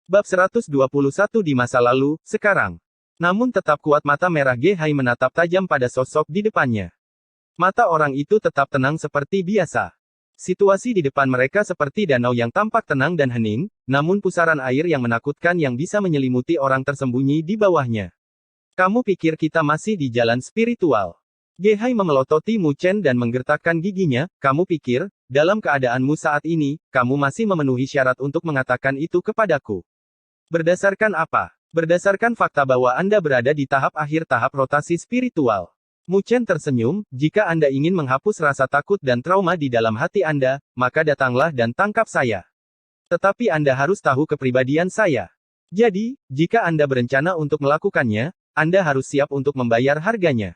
Bab 121 di masa lalu, sekarang. Namun tetap kuat mata merah Ge Hai menatap tajam pada sosok di depannya. Mata orang itu tetap tenang seperti biasa. Situasi di depan mereka seperti danau yang tampak tenang dan hening, namun pusaran air yang menakutkan yang bisa menyelimuti orang tersembunyi di bawahnya. Kamu pikir kita masih di jalan spiritual? Ge Hai memelototi Mu Chen dan menggertakkan giginya, kamu pikir, dalam keadaanmu saat ini, kamu masih memenuhi syarat untuk mengatakan itu kepadaku. Berdasarkan apa? Berdasarkan fakta bahwa Anda berada di tahap akhir tahap rotasi spiritual. Mu Chen tersenyum, jika Anda ingin menghapus rasa takut dan trauma di dalam hati Anda, maka datanglah dan tangkap saya. Tetapi Anda harus tahu kepribadian saya. Jadi, jika Anda berencana untuk melakukannya, Anda harus siap untuk membayar harganya.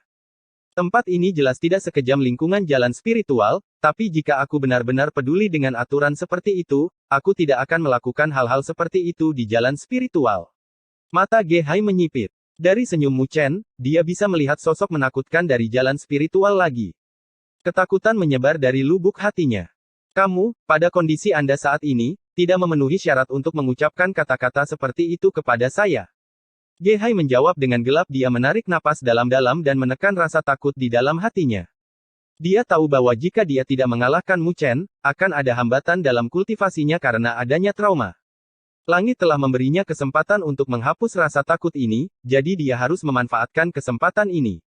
Tempat ini jelas tidak sekejam lingkungan jalan spiritual, tapi jika aku benar-benar peduli dengan aturan seperti itu, aku tidak akan melakukan hal-hal seperti itu di jalan spiritual. Mata Ge Hai menyipit. Dari senyum Mu Chen, dia bisa melihat sosok menakutkan dari jalan spiritual lagi. Ketakutan menyebar dari lubuk hatinya. Kamu, pada kondisi Anda saat ini, tidak memenuhi syarat untuk mengucapkan kata-kata seperti itu kepada saya. Ge Hai menjawab dengan gelap. Dia menarik napas dalam-dalam dan menekan rasa takut di dalam hatinya. Dia tahu bahwa jika dia tidak mengalahkan Mu Chen, akan ada hambatan dalam kultivasinya karena adanya trauma. Langit telah memberinya kesempatan untuk menghapus rasa takut ini, jadi dia harus memanfaatkan kesempatan ini.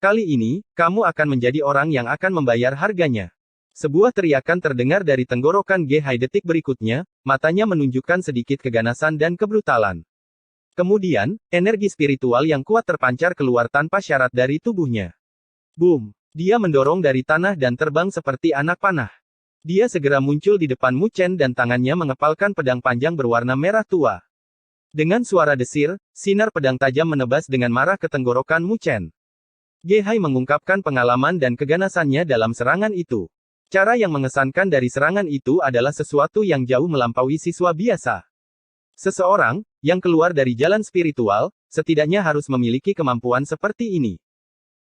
Kali ini, kamu akan menjadi orang yang akan membayar harganya. Sebuah teriakan terdengar dari tenggorokan Ge Hai detik berikutnya, matanya menunjukkan sedikit keganasan dan kebrutalan. Kemudian, energi spiritual yang kuat terpancar keluar tanpa syarat dari tubuhnya. Boom! Dia mendorong dari tanah dan terbang seperti anak panah. Dia segera muncul di depan Mu Chen dan tangannya mengepalkan pedang panjang berwarna merah tua. Dengan suara desir, sinar pedang tajam menebas dengan marah ke tenggorokan Mu Chen. Ge Hai mengungkapkan pengalaman dan keganasannya dalam serangan itu. Cara yang mengesankan dari serangan itu adalah sesuatu yang jauh melampaui siswa biasa. Seseorang yang keluar dari jalan spiritual, setidaknya harus memiliki kemampuan seperti ini.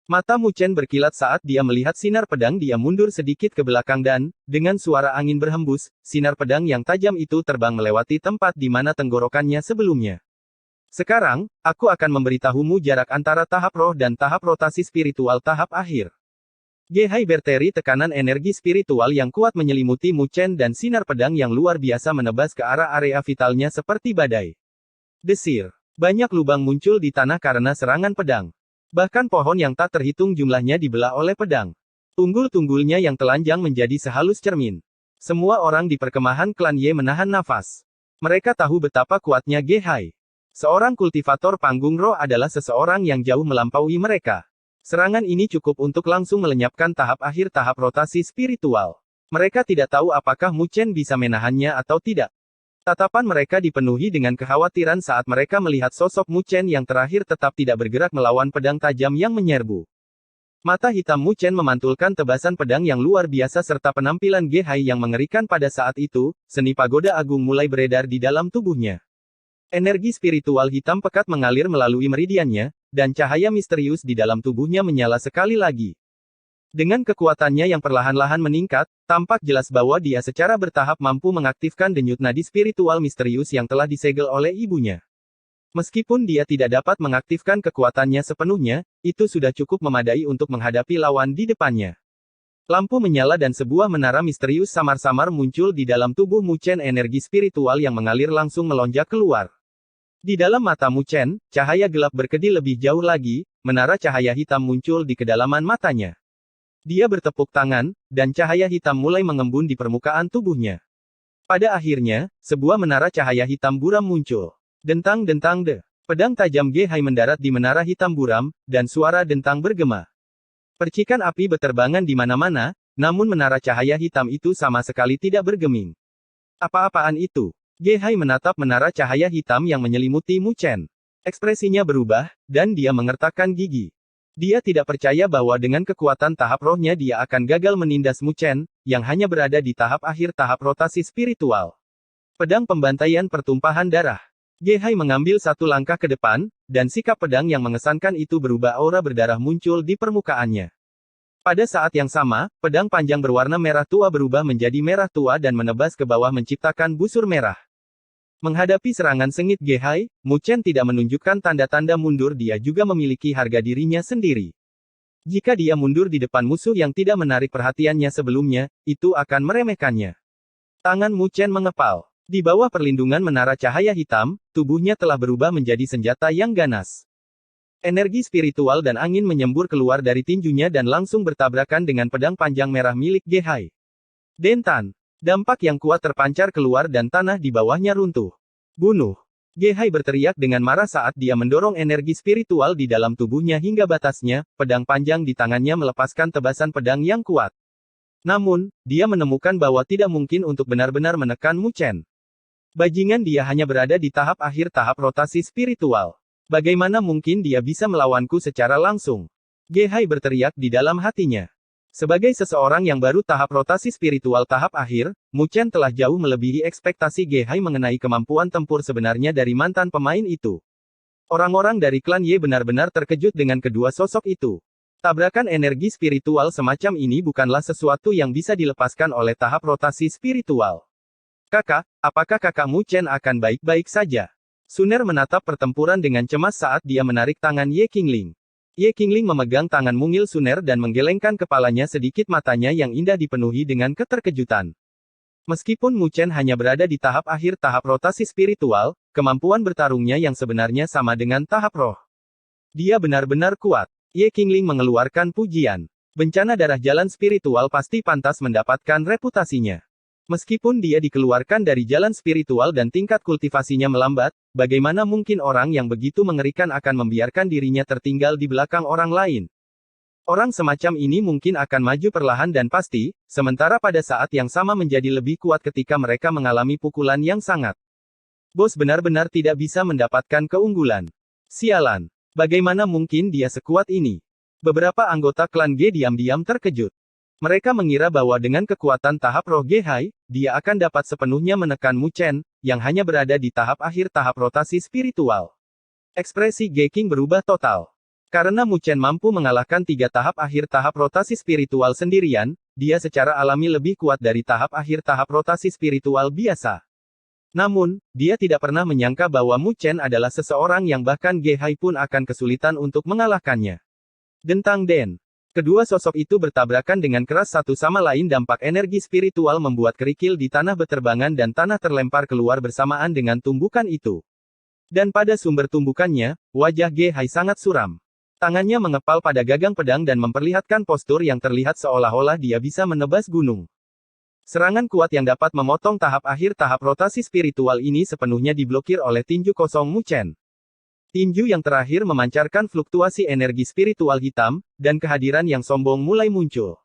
Mata Mu Chen berkilat saat dia melihat sinar pedang. Dia mundur sedikit ke belakang dan, dengan suara angin berhembus, sinar pedang yang tajam itu terbang melewati tempat di mana tenggorokannya sebelumnya. Sekarang, aku akan memberitahumu jarak antara tahap roh dan tahap rotasi spiritual tahap akhir. Ge Hai berteri tekanan energi spiritual yang kuat menyelimuti Mu Chen dan sinar pedang yang luar biasa menebas ke arah area vitalnya seperti badai. Desir. Banyak lubang muncul di tanah karena serangan pedang. Bahkan pohon yang tak terhitung jumlahnya dibelah oleh pedang. Tunggul-tunggulnya yang telanjang menjadi sehalus cermin. Semua orang di perkemahan klan Ye menahan nafas. Mereka tahu betapa kuatnya Ge Hai. Seorang kultivator panggung roh adalah seseorang yang jauh melampaui mereka. Serangan ini cukup untuk langsung melenyapkan tahap akhir tahap rotasi spiritual. Mereka tidak tahu apakah Mu Chen bisa menahannya atau tidak. Tatapan mereka dipenuhi dengan kekhawatiran saat mereka melihat sosok Mu Chen yang terakhir tetap tidak bergerak melawan pedang tajam yang menyerbu. Mata hitam Mu Chen memantulkan tebasan pedang yang luar biasa serta penampilan Ge Hai yang mengerikan pada saat itu, seni pagoda agung mulai beredar di dalam tubuhnya. Energi spiritual hitam pekat mengalir melalui meridiannya, dan cahaya misterius di dalam tubuhnya menyala sekali lagi. Dengan kekuatannya yang perlahan-lahan meningkat, tampak jelas bahwa dia secara bertahap mampu mengaktifkan denyut nadi spiritual misterius yang telah disegel oleh ibunya. Meskipun dia tidak dapat mengaktifkan kekuatannya sepenuhnya, itu sudah cukup memadai untuk menghadapi lawan di depannya. Lampu menyala dan sebuah menara misterius samar-samar muncul di dalam tubuh Mu Chen. Energi spiritual yang mengalir langsung melonjak keluar. Di dalam mata Mu Chen, cahaya gelap berkedip lebih jauh lagi, menara cahaya hitam muncul di kedalaman matanya. Dia bertepuk tangan, dan cahaya hitam mulai mengembun di permukaan tubuhnya. Pada akhirnya, sebuah menara cahaya hitam buram muncul. Dentang-dentang de. Pedang tajam Ge Hai mendarat di menara hitam buram, dan suara dentang bergema. Percikan api beterbangan di mana-mana, namun menara cahaya hitam itu sama sekali tidak bergeming. Apa-apaan itu? Ge Hai menatap menara cahaya hitam yang menyelimuti Mu Chen. Ekspresinya berubah, dan dia mengertakkan gigi. Dia tidak percaya bahwa dengan kekuatan tahap rohnya dia akan gagal menindas Mu Chen, yang hanya berada di tahap akhir tahap rotasi spiritual. Pedang pembantaian pertumpahan darah. Ge Hai mengambil satu langkah ke depan, dan sikap pedang yang mengesankan itu berubah. Aura berdarah muncul di permukaannya. Pada saat yang sama, pedang panjang berwarna merah tua berubah menjadi merah tua dan menebas ke bawah menciptakan busur merah. Menghadapi serangan sengit Ge Hai, Mu Chen tidak menunjukkan tanda-tanda mundur, dia juga memiliki harga dirinya sendiri. Jika dia mundur di depan musuh yang tidak menarik perhatiannya sebelumnya, itu akan meremehkannya. Tangan Mu Chen mengepal. Di bawah perlindungan menara cahaya hitam, tubuhnya telah berubah menjadi senjata yang ganas. Energi spiritual dan angin menyembur keluar dari tinjunya dan langsung bertabrakan dengan pedang panjang merah milik Ge Hai. Dentan. Dampak yang kuat terpancar keluar dan tanah di bawahnya runtuh. Bunuh. Ge Hai berteriak dengan marah saat dia mendorong energi spiritual di dalam tubuhnya hingga batasnya, pedang panjang di tangannya melepaskan tebasan pedang yang kuat. Namun, dia menemukan bahwa tidak mungkin untuk benar-benar menekan Mu Chen. Bajingan, dia hanya berada di tahap akhir tahap rotasi spiritual. Bagaimana mungkin dia bisa melawanku secara langsung? Ge Hai berteriak di dalam hatinya. Sebagai seseorang yang baru tahap rotasi spiritual tahap akhir, Mu Chen telah jauh melebihi ekspektasi Ge Hai mengenai kemampuan tempur sebenarnya dari mantan pemain itu. Orang-orang dari klan Ye benar-benar terkejut dengan kedua sosok itu. Tabrakan energi spiritual semacam ini bukanlah sesuatu yang bisa dilepaskan oleh tahap rotasi spiritual. Kakak, apakah kakak Mu Chen akan baik-baik saja? Suner menatap pertempuran dengan cemas saat dia menarik tangan Ye Qingling. Ye Qingling memegang tangan mungil Suner dan menggelengkan kepalanya sedikit, matanya yang indah dipenuhi dengan keterkejutan. Meskipun Mu Chen hanya berada di tahap akhir tahap rotasi spiritual, kemampuan bertarungnya yang sebenarnya sama dengan tahap roh. Dia benar-benar kuat. Ye Qingling mengeluarkan pujian. Bencana darah jalan spiritual pasti pantas mendapatkan reputasinya. Meskipun dia dikeluarkan dari jalan spiritual dan tingkat kultivasinya melambat, bagaimana mungkin orang yang begitu mengerikan akan membiarkan dirinya tertinggal di belakang orang lain? Orang semacam ini mungkin akan maju perlahan dan pasti, sementara pada saat yang sama menjadi lebih kuat ketika mereka mengalami pukulan yang sangat. Bos benar-benar tidak bisa mendapatkan keunggulan. Sialan. Bagaimana mungkin dia sekuat ini? Beberapa anggota klan Ge diam-diam terkejut. Mereka mengira bahwa dengan kekuatan tahap roh Ge Hai, dia akan dapat sepenuhnya menekan Mu Chen, yang hanya berada di tahap akhir tahap rotasi spiritual. Ekspresi Ge Qing berubah total. Karena Mu Chen mampu mengalahkan 3 tahap akhir tahap rotasi spiritual sendirian, dia secara alami lebih kuat dari tahap akhir tahap rotasi spiritual biasa. Namun, dia tidak pernah menyangka bahwa Mu Chen adalah seseorang yang bahkan Ge Hai pun akan kesulitan untuk mengalahkannya. Dentang Den. Kedua sosok itu bertabrakan dengan keras satu sama lain, dampak energi spiritual membuat kerikil di tanah beterbangan dan tanah terlempar keluar bersamaan dengan tumbukan itu. Dan pada sumber tumbukannya, wajah Ge Hai sangat suram. Tangannya mengepal pada gagang pedang dan memperlihatkan postur yang terlihat seolah-olah dia bisa menebas gunung. Serangan kuat yang dapat memotong tahap akhir tahap rotasi spiritual ini sepenuhnya diblokir oleh tinju kosong Mu Chen. Tinju yang terakhir memancarkan fluktuasi energi spiritual hitam, dan kehadiran yang sombong mulai muncul.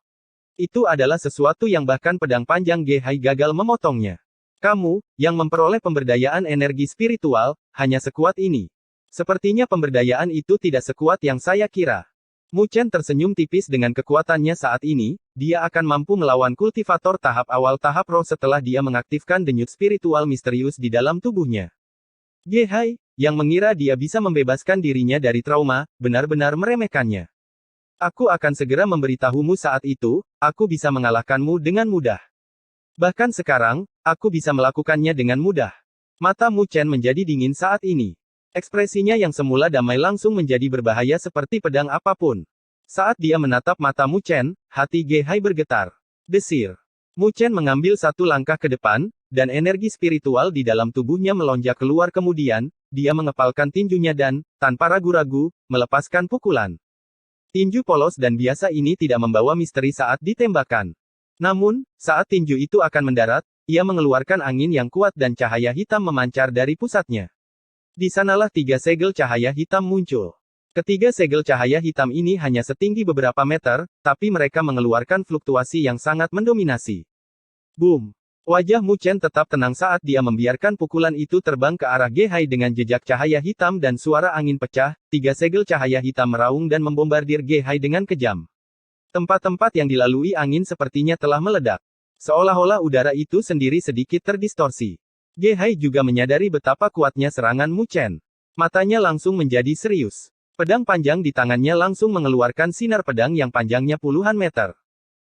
Itu adalah sesuatu yang bahkan pedang panjang Ge Hai gagal memotongnya. Kamu, yang memperoleh pemberdayaan energi spiritual, hanya sekuat ini. Sepertinya pemberdayaan itu tidak sekuat yang saya kira. Mu Chen tersenyum tipis dengan kekuatannya saat ini, dia akan mampu melawan kultivator tahap awal tahap roh setelah dia mengaktifkan denyut spiritual misterius di dalam tubuhnya. Ge Hai, yang mengira dia bisa membebaskan dirinya dari trauma, benar-benar meremehkannya. Aku akan segera memberitahumu saat itu, aku bisa mengalahkanmu dengan mudah. Bahkan sekarang, aku bisa melakukannya dengan mudah. Mata Mu Chen menjadi dingin saat ini. Ekspresinya yang semula damai langsung menjadi berbahaya seperti pedang apapun. Saat dia menatap mata Mu Chen, hati Ge Hai bergetar. Desir. Mu Chen mengambil satu langkah ke depan, dan energi spiritual di dalam tubuhnya melonjak keluar, kemudian, dia mengepalkan tinjunya dan, tanpa ragu-ragu, melepaskan pukulan. Tinju polos dan biasa ini tidak membawa misteri saat ditembakkan. Namun, saat tinju itu akan mendarat, ia mengeluarkan angin yang kuat dan cahaya hitam memancar dari pusatnya. Di sanalah 3 segel cahaya hitam muncul. Ketiga segel cahaya hitam ini hanya setinggi beberapa meter, tapi mereka mengeluarkan fluktuasi yang sangat mendominasi. Boom! Wajah Mu Chen tetap tenang saat dia membiarkan pukulan itu terbang ke arah Ge Hai dengan jejak cahaya hitam dan suara angin pecah, 3 segel cahaya hitam meraung dan membombardir Ge Hai dengan kejam. Tempat-tempat yang dilalui angin sepertinya telah meledak. Seolah-olah udara itu sendiri sedikit terdistorsi. Ge Hai juga menyadari betapa kuatnya serangan Mu Chen. Matanya langsung menjadi serius. Pedang panjang di tangannya langsung mengeluarkan sinar pedang yang panjangnya puluhan meter.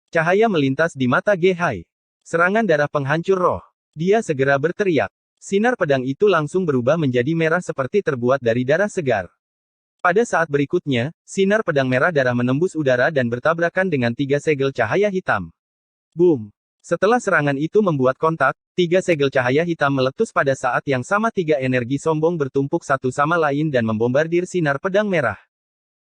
Cahaya melintas di mata Ge Hai. Serangan darah penghancur roh. Dia segera berteriak. Sinar pedang itu langsung berubah menjadi merah seperti terbuat dari darah segar. Pada saat berikutnya, sinar pedang merah darah menembus udara dan bertabrakan dengan 3 segel cahaya hitam. Boom! Setelah serangan itu membuat kontak, 3 segel cahaya hitam meletus pada saat yang sama. 3 energi sombong bertumpuk satu sama lain dan membombardir sinar pedang merah.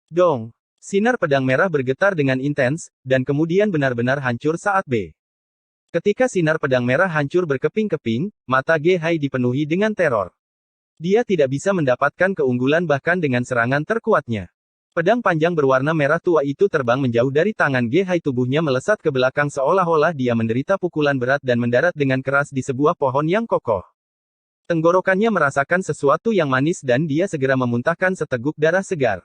Dong! Sinar pedang merah bergetar dengan intens, dan kemudian benar-benar hancur saat B. Ketika sinar pedang merah hancur berkeping-keping, mata Ge Hai dipenuhi dengan teror. Dia tidak bisa mendapatkan keunggulan bahkan dengan serangan terkuatnya. Pedang panjang berwarna merah tua itu terbang menjauh dari tangan Ge Hai, tubuhnya melesat ke belakang seolah-olah dia menderita pukulan berat dan mendarat dengan keras di sebuah pohon yang kokoh. Tenggorokannya merasakan sesuatu yang manis dan dia segera memuntahkan seteguk darah segar.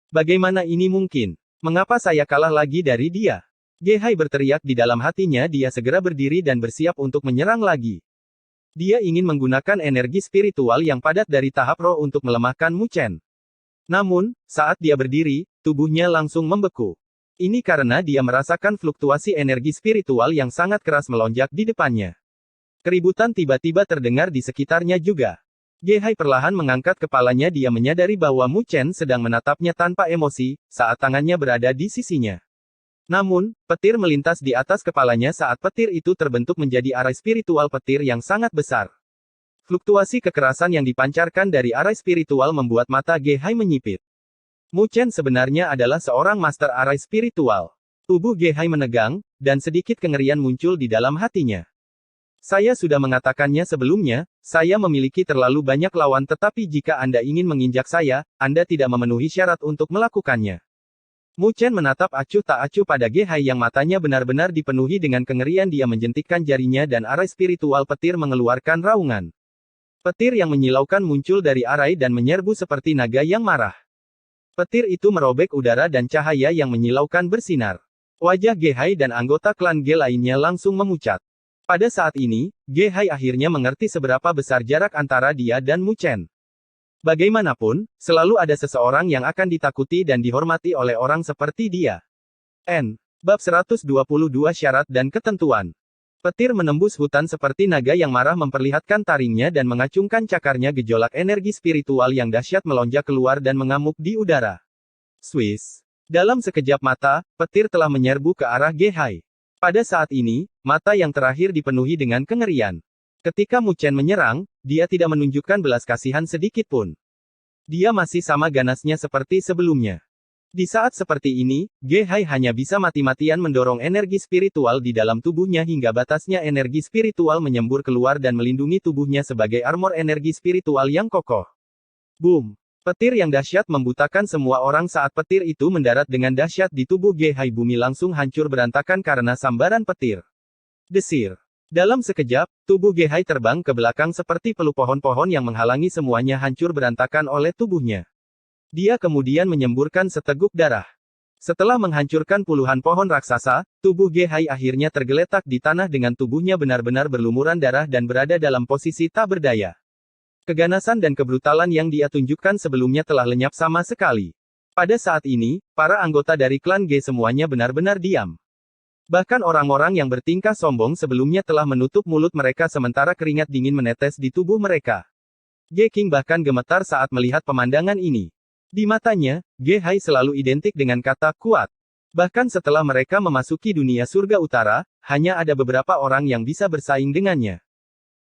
Bagaimana ini mungkin? Mengapa saya kalah lagi dari dia? Ge Hai berteriak di dalam hatinya. Dia segera berdiri dan bersiap untuk menyerang lagi. Dia ingin menggunakan energi spiritual yang padat dari tahap roh untuk melemahkan Mu Chen. Namun, saat dia berdiri, tubuhnya langsung membeku. Ini karena dia merasakan fluktuasi energi spiritual yang sangat keras melonjak di depannya. Keributan tiba-tiba terdengar di sekitarnya juga. Ge Hai perlahan mengangkat kepalanya. Dia menyadari bahwa Mu Chen sedang menatapnya tanpa emosi, saat tangannya berada di sisinya. Namun, petir melintas di atas kepalanya saat petir itu terbentuk menjadi arai spiritual petir yang sangat besar. Fluktuasi kekerasan yang dipancarkan dari arai spiritual membuat mata Ge Hai menyipit. Mu Chen sebenarnya adalah seorang master arai spiritual. Tubuh Ge Hai menegang, dan sedikit kengerian muncul di dalam hatinya. Saya sudah mengatakannya sebelumnya, saya memiliki terlalu banyak lawan, tetapi jika Anda ingin menginjak saya, Anda tidak memenuhi syarat untuk melakukannya. Mu Chen menatap acuh tak acuh pada Ge Hai yang matanya benar-benar dipenuhi dengan kengerian. Dia menjentikkan jarinya dan arai spiritual petir mengeluarkan raungan. Petir yang menyilaukan muncul dari arai dan menyerbu seperti naga yang marah. Petir itu merobek udara dan cahaya yang menyilaukan bersinar. Wajah Ge Hai dan anggota klan Ge lainnya langsung memucat. Pada saat ini, Ge Hai akhirnya mengerti seberapa besar jarak antara dia dan Mu Chen. Bagaimanapun, selalu ada seseorang yang akan ditakuti dan dihormati oleh orang seperti dia. Bab 122 Syarat dan Ketentuan. Petir menembus hutan seperti naga yang marah, memperlihatkan taringnya dan mengacungkan cakarnya. Gejolak energi spiritual yang dahsyat melonjak keluar dan mengamuk di udara. Swiss. Dalam sekejap mata, petir telah menyerbu ke arah Ge Hai. Pada saat ini, mata yang terakhir dipenuhi dengan kengerian. Ketika Mu Chen menyerang, dia tidak menunjukkan belas kasihan sedikit pun. Dia masih sama ganasnya seperti sebelumnya. Di saat seperti ini, Ge Hai hanya bisa mati-matian mendorong energi spiritual di dalam tubuhnya hingga batasnya energi spiritual menyembur keluar dan melindungi tubuhnya sebagai armor energi spiritual yang kokoh. Boom! Petir yang dahsyat membutakan semua orang saat petir itu mendarat dengan dahsyat di tubuh Ge Hai. Bumi langsung hancur berantakan karena sambaran petir. Desir. Dalam sekejap, tubuh Ge Hai terbang ke belakang seperti peluh. Pohon-pohon yang menghalangi semuanya hancur berantakan oleh tubuhnya. Dia kemudian menyemburkan seteguk darah. Setelah menghancurkan puluhan pohon raksasa, tubuh Ge Hai akhirnya tergeletak di tanah dengan tubuhnya benar-benar berlumuran darah dan berada dalam posisi tak berdaya. Keganasan dan kebrutalan yang dia tunjukkan sebelumnya telah lenyap sama sekali. Pada saat ini, para anggota dari klan Ge semuanya benar-benar diam. Bahkan orang-orang yang bertingkah sombong sebelumnya telah menutup mulut mereka sementara keringat dingin menetes di tubuh mereka. Ge King bahkan gemetar saat melihat pemandangan ini. Di matanya, Ge Hai selalu identik dengan kata kuat. Bahkan setelah mereka memasuki dunia surga utara, hanya ada beberapa orang yang bisa bersaing dengannya.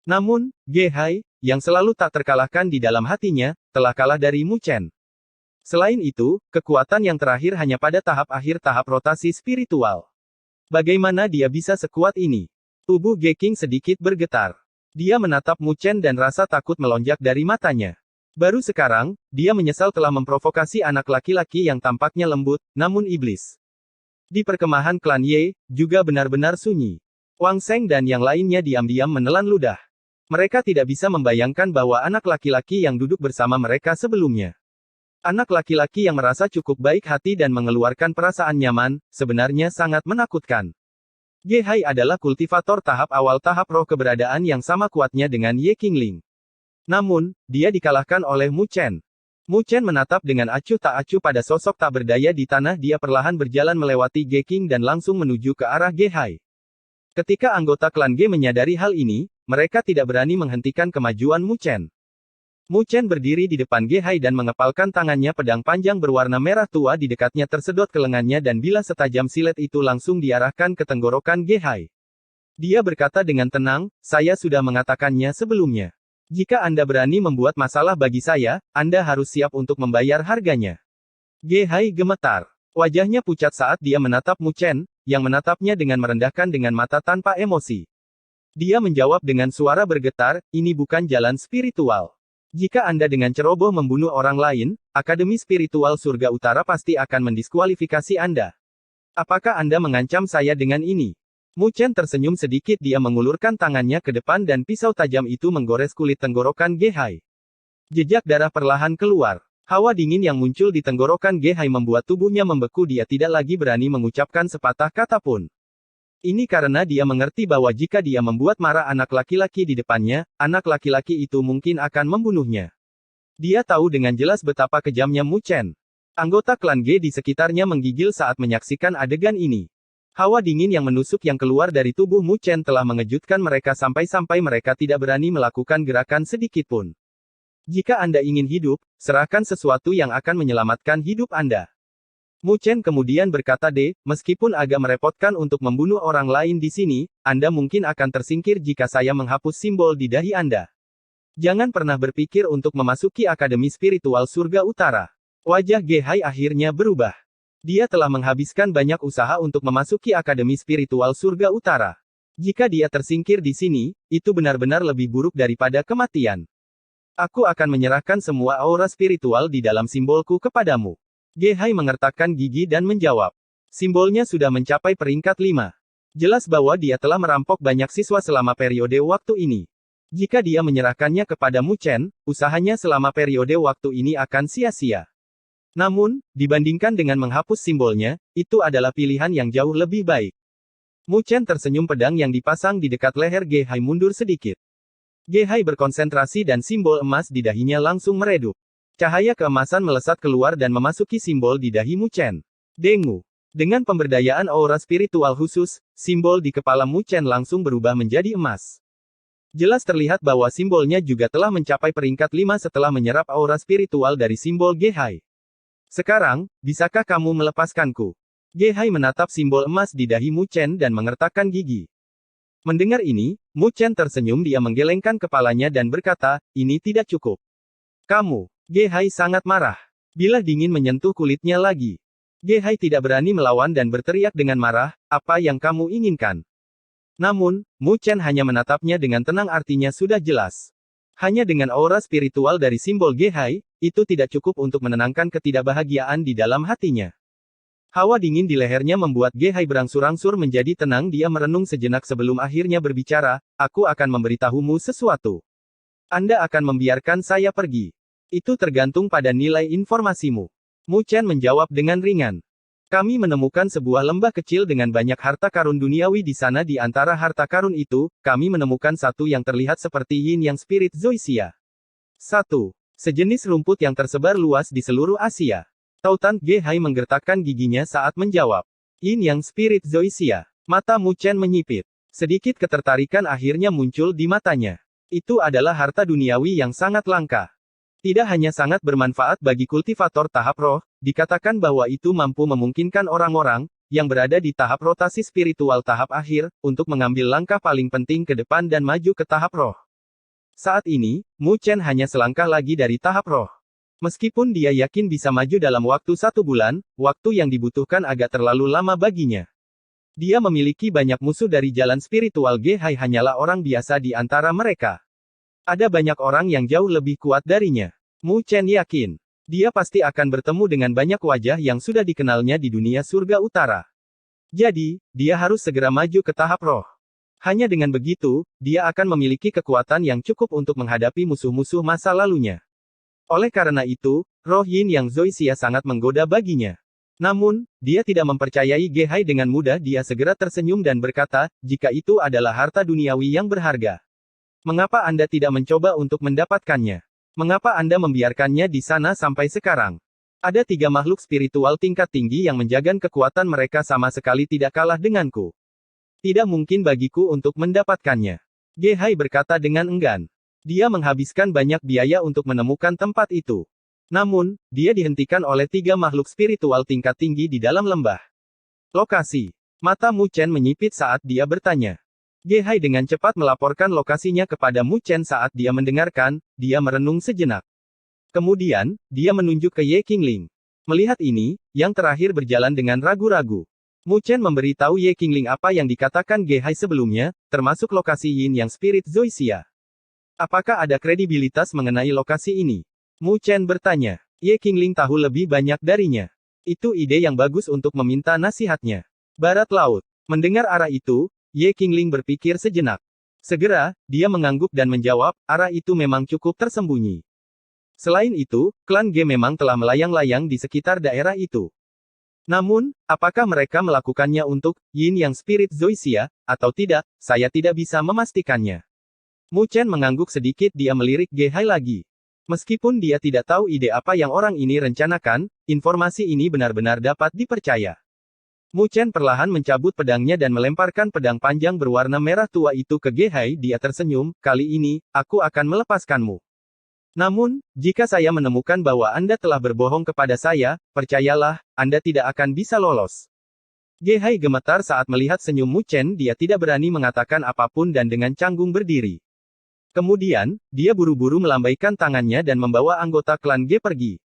Namun, Ge Hai, yang selalu tak terkalahkan di dalam hatinya, telah kalah dari Mu Chen. Selain itu, kekuatan yang terakhir hanya pada tahap akhir tahap rotasi spiritual. Bagaimana dia bisa sekuat ini? Tubuh Ge King sedikit bergetar. Dia menatap Mu Chen dan rasa takut melonjak dari matanya. Baru sekarang, dia menyesal telah memprovokasi anak laki-laki yang tampaknya lembut, namun iblis. Di perkemahan klan Ye, juga benar-benar sunyi. Wang Sheng dan yang lainnya diam-diam menelan ludah. Mereka tidak bisa membayangkan bahwa anak laki-laki yang duduk bersama mereka sebelumnya. Anak laki-laki yang merasa cukup baik hati dan mengeluarkan perasaan nyaman, sebenarnya sangat menakutkan. Ge Hai adalah kultivator tahap awal tahap roh keberadaan yang sama kuatnya dengan Ye Qingling. Namun, dia dikalahkan oleh Mu Chen. Mu Chen menatap dengan acuh tak acuh pada sosok tak berdaya di tanah. Dia perlahan berjalan melewati Ge King dan langsung menuju ke arah Ge Hai. Ketika anggota klan Ge menyadari hal ini, mereka tidak berani menghentikan kemajuan Mu Chen. Mu Chen berdiri di depan Ge Hai dan mengepalkan tangannya, pedang panjang berwarna merah tua di dekatnya tersedot ke lengannya dan bilah setajam silet itu langsung diarahkan ke tenggorokan Ge Hai. Dia berkata dengan tenang, saya sudah mengatakannya sebelumnya. Jika Anda berani membuat masalah bagi saya, Anda harus siap untuk membayar harganya. Ge Hai gemetar. Wajahnya pucat saat dia menatap Mu Chen, yang menatapnya dengan merendahkan dengan mata tanpa emosi. Dia menjawab dengan suara bergetar, ini bukan jalan spiritual. Jika Anda dengan ceroboh membunuh orang lain, Akademi Spiritual Surga Utara pasti akan mendiskualifikasi Anda. Apakah Anda mengancam saya dengan ini? Mu Chen tersenyum sedikit, dia mengulurkan tangannya ke depan dan pisau tajam itu menggores kulit tenggorokan Ge Hai. Jejak darah perlahan keluar. Hawa dingin yang muncul di tenggorokan Ge Hai membuat tubuhnya membeku, dia tidak lagi berani mengucapkan sepatah kata pun. Ini karena dia mengerti bahwa jika dia membuat marah anak laki-laki di depannya, anak laki-laki itu mungkin akan membunuhnya. Dia tahu dengan jelas betapa kejamnya Mu Chen. Anggota klan Ge di sekitarnya menggigil saat menyaksikan adegan ini. Hawa dingin yang menusuk yang keluar dari tubuh Mu Chen telah mengejutkan mereka sampai-sampai mereka tidak berani melakukan gerakan sedikit pun. Jika Anda ingin hidup, serahkan sesuatu yang akan menyelamatkan hidup Anda. Mu Chen kemudian berkata, meskipun agak merepotkan untuk membunuh orang lain di sini, Anda mungkin akan tersingkir jika saya menghapus simbol di dahi Anda. Jangan pernah berpikir untuk memasuki Akademi Spiritual Surga Utara. Wajah Ge Hai akhirnya berubah. Dia telah menghabiskan banyak usaha untuk memasuki Akademi Spiritual Surga Utara. Jika dia tersingkir di sini, itu benar-benar lebih buruk daripada kematian. Aku akan menyerahkan semua aura spiritual di dalam simbolku kepadamu. Ge Hai mengertakkan gigi dan menjawab. Simbolnya sudah mencapai peringkat 5. Jelas bahwa dia telah merampok banyak siswa selama periode waktu ini. Jika dia menyerahkannya kepada Mu Chen, usahanya selama periode waktu ini akan sia-sia. Namun, dibandingkan dengan menghapus simbolnya, itu adalah pilihan yang jauh lebih baik. Mu Chen tersenyum, pedang yang dipasang di dekat leher Ge Hai mundur sedikit. Ge Hai berkonsentrasi dan simbol emas di dahinya langsung meredup. Cahaya keemasan melesat keluar dan memasuki simbol di dahi Mu Chen. Dengu. Dengan pemberdayaan aura spiritual khusus, simbol di kepala Mu Chen langsung berubah menjadi emas. Jelas terlihat bahwa simbolnya juga telah mencapai peringkat 5 setelah menyerap aura spiritual dari simbol Ge Hai. Sekarang, bisakah kamu melepaskanku? Ge Hai menatap simbol emas di dahi Mu Chen dan mengertakkan gigi. Mendengar ini, Mu Chen tersenyum, dia menggelengkan kepalanya dan berkata, ini tidak cukup. Kamu. Ge Hai sangat marah. Bilah dingin menyentuh kulitnya lagi. Ge Hai tidak berani melawan dan berteriak dengan marah, apa yang kamu inginkan? Namun, Mu Chen hanya menatapnya dengan tenang, artinya sudah jelas. Hanya dengan aura spiritual dari simbol Ge Hai, itu tidak cukup untuk menenangkan ketidakbahagiaan di dalam hatinya. Hawa dingin di lehernya membuat Ge Hai berangsur-angsur menjadi tenang, dia merenung sejenak sebelum akhirnya berbicara, aku akan memberitahumu sesuatu. Anda akan membiarkan saya pergi. Itu tergantung pada nilai informasimu. Mu Chen menjawab dengan ringan. Kami menemukan sebuah lembah kecil dengan banyak harta karun duniawi di sana. Di antara harta karun itu, kami menemukan satu yang terlihat seperti Yin Yang Spirit Zoysia. 1. Sejenis rumput yang tersebar luas di seluruh Asia. Tautan Ge Hai menggertakkan giginya saat menjawab. Yin Yang Spirit Zoysia. Mata Mu Chen menyipit. Sedikit ketertarikan akhirnya muncul di matanya. Itu adalah harta duniawi yang sangat langka. Tidak hanya sangat bermanfaat bagi kultivator tahap roh, dikatakan bahwa itu mampu memungkinkan orang-orang yang berada di tahap rotasi spiritual tahap akhir untuk mengambil langkah paling penting ke depan dan maju ke tahap roh. Saat ini, Mu Chen hanya selangkah lagi dari tahap roh. Meskipun dia yakin bisa maju dalam waktu 1 bulan, waktu yang dibutuhkan agak terlalu lama baginya. Dia memiliki banyak musuh dari jalan spiritual. Ge Hai hanyalah orang biasa di antara mereka. Ada banyak orang yang jauh lebih kuat darinya. Mu Chen yakin, dia pasti akan bertemu dengan banyak wajah yang sudah dikenalnya di dunia surga utara. Jadi, dia harus segera maju ke tahap roh. Hanya dengan begitu, dia akan memiliki kekuatan yang cukup untuk menghadapi musuh-musuh masa lalunya. Oleh karena itu, roh Yin Yang Zoysia sangat menggoda baginya. Namun, dia tidak mempercayai Ge Hai dengan mudah. Dia segera tersenyum dan berkata, jika itu adalah harta duniawi yang berharga, mengapa Anda tidak mencoba untuk mendapatkannya? Mengapa Anda membiarkannya di sana sampai sekarang? Ada 3 makhluk spiritual tingkat tinggi yang menjaga kekuatan mereka sama sekali tidak kalah denganku. Tidak mungkin bagiku untuk mendapatkannya. Ge Hai berkata dengan enggan. Dia menghabiskan banyak biaya untuk menemukan tempat itu. Namun, dia dihentikan oleh 3 makhluk spiritual tingkat tinggi di dalam lembah. Lokasi. Mata Mu Chen menyipit saat dia bertanya. Ge Hai dengan cepat melaporkan lokasinya kepada Mu Chen saat dia mendengarkan, dia merenung sejenak. Kemudian, dia menunjuk ke Ye Qingling. Melihat ini, yang terakhir berjalan dengan ragu-ragu. Mu Chen memberitahu Ye Qingling apa yang dikatakan Ge Hai sebelumnya, termasuk lokasi Yin Yang Spirit Zoysia. Apakah ada kredibilitas mengenai lokasi ini? Mu Chen bertanya. Ye Qingling tahu lebih banyak darinya. Itu ide yang bagus untuk meminta nasihatnya. Barat laut. Mendengar arah itu, Ye Qingling berpikir sejenak. Segera, dia mengangguk dan menjawab, arah itu memang cukup tersembunyi. Selain itu, klan Ge memang telah melayang-layang di sekitar daerah itu. Namun, apakah mereka melakukannya untuk Yin Yang Spirit Zoysia, atau tidak, saya tidak bisa memastikannya. Mu Chen mengangguk sedikit, dia melirik Ge Hai lagi. Meskipun dia tidak tahu ide apa yang orang ini rencanakan, informasi ini benar-benar dapat dipercaya. Mu Chen perlahan mencabut pedangnya dan melemparkan pedang panjang berwarna merah tua itu ke Ge Hai. Dia tersenyum, kali ini, aku akan melepaskanmu. Namun, jika saya menemukan bahwa Anda telah berbohong kepada saya, percayalah, Anda tidak akan bisa lolos. Ge Hai gemetar saat melihat senyum Mu Chen, dia tidak berani mengatakan apapun dan dengan canggung berdiri. Kemudian, dia buru-buru melambaikan tangannya dan membawa anggota klan Ge pergi.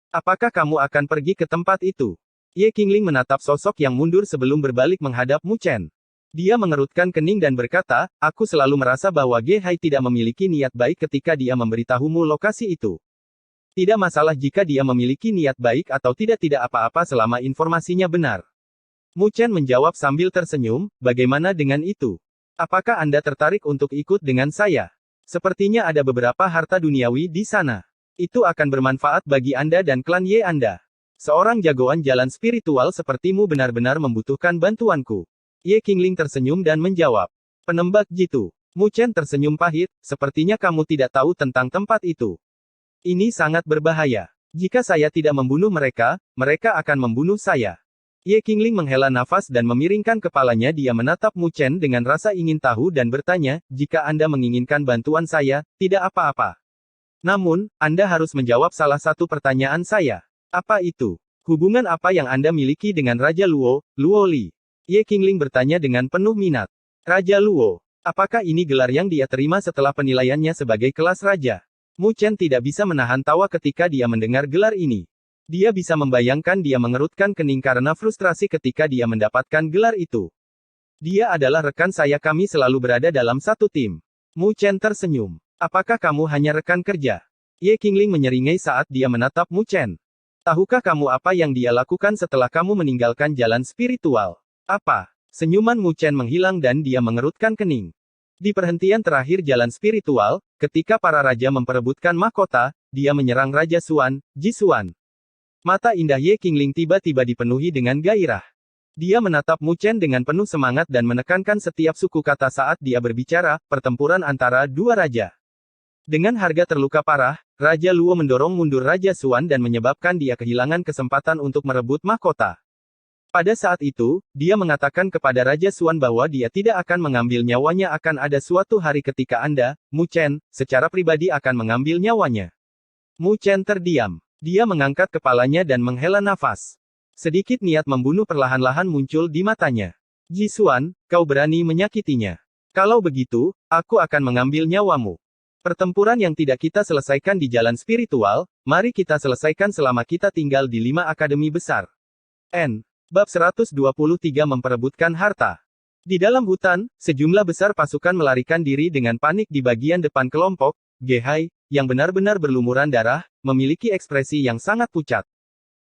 Apakah kamu akan pergi ke tempat itu? Ye Qingling menatap sosok yang mundur sebelum berbalik menghadap Mu Chen. Dia mengerutkan kening dan berkata, aku selalu merasa bahwa Ge Hai tidak memiliki niat baik ketika dia memberitahumu lokasi itu. Tidak masalah jika dia memiliki niat baik atau tidak apa-apa selama informasinya benar. Mu Chen menjawab sambil tersenyum, bagaimana dengan itu? Apakah Anda tertarik untuk ikut dengan saya? Sepertinya ada beberapa harta duniawi di sana. Itu akan bermanfaat bagi Anda dan klan Ye Anda. Seorang jagoan jalan spiritual sepertimu benar-benar membutuhkan bantuanku. Ye Qingling tersenyum dan menjawab. Penembak jitu. Mu Chen tersenyum pahit, sepertinya kamu tidak tahu tentang tempat itu. Ini sangat berbahaya. Jika saya tidak membunuh mereka, mereka akan membunuh saya. Ye Qingling menghela nafas dan memiringkan kepalanya, dia menatap Mu Chen dengan rasa ingin tahu dan bertanya, jika Anda menginginkan bantuan saya, tidak apa-apa. Namun, Anda harus menjawab salah satu pertanyaan saya. Apa itu? Hubungan apa yang Anda miliki dengan Raja Luo, Luo Li? Ye Qingling bertanya dengan penuh minat. Raja Luo. Apakah ini gelar yang dia terima setelah penilaiannya sebagai kelas raja? Mu Chen tidak bisa menahan tawa ketika dia mendengar gelar ini. Dia bisa membayangkan dia mengerutkan kening karena frustrasi ketika dia mendapatkan gelar itu. Dia adalah rekan saya, kami selalu berada dalam satu tim. Mu Chen tersenyum. Apakah kamu hanya rekan kerja? Ye Qingling menyeringai saat dia menatap Mu Chen. Tahukah kamu apa yang dia lakukan setelah kamu meninggalkan jalan spiritual? Apa? Senyuman Mu Chen menghilang dan dia mengerutkan kening. Di perhentian terakhir jalan spiritual, ketika para raja memperebutkan mahkota, dia menyerang Raja Xuan, Ji Xuan. Mata indah Ye Qingling tiba-tiba dipenuhi dengan gairah. Dia menatap Mu Chen dengan penuh semangat dan menekankan setiap suku kata saat dia berbicara, pertempuran antara dua raja. Dengan harga terluka parah, Raja Luo mendorong mundur Raja Xuan dan menyebabkan dia kehilangan kesempatan untuk merebut mahkota. Pada saat itu, dia mengatakan kepada Raja Xuan bahwa dia tidak akan mengambil nyawanya, akan ada suatu hari ketika Anda, Mu Chen, secara pribadi akan mengambil nyawanya. Mu Chen terdiam. Dia mengangkat kepalanya dan menghela nafas. Sedikit niat membunuh perlahan-lahan muncul di matanya. Ji Xuan, kau berani menyakitinya. Kalau begitu, aku akan mengambil nyawamu. Pertempuran yang tidak kita selesaikan di jalan spiritual, mari kita selesaikan selama kita tinggal di 5 akademi besar. Bab 123 memperebutkan harta. Di dalam hutan, sejumlah besar pasukan melarikan diri dengan panik di bagian depan kelompok. Ge Hai, yang benar-benar berlumuran darah, memiliki ekspresi yang sangat pucat.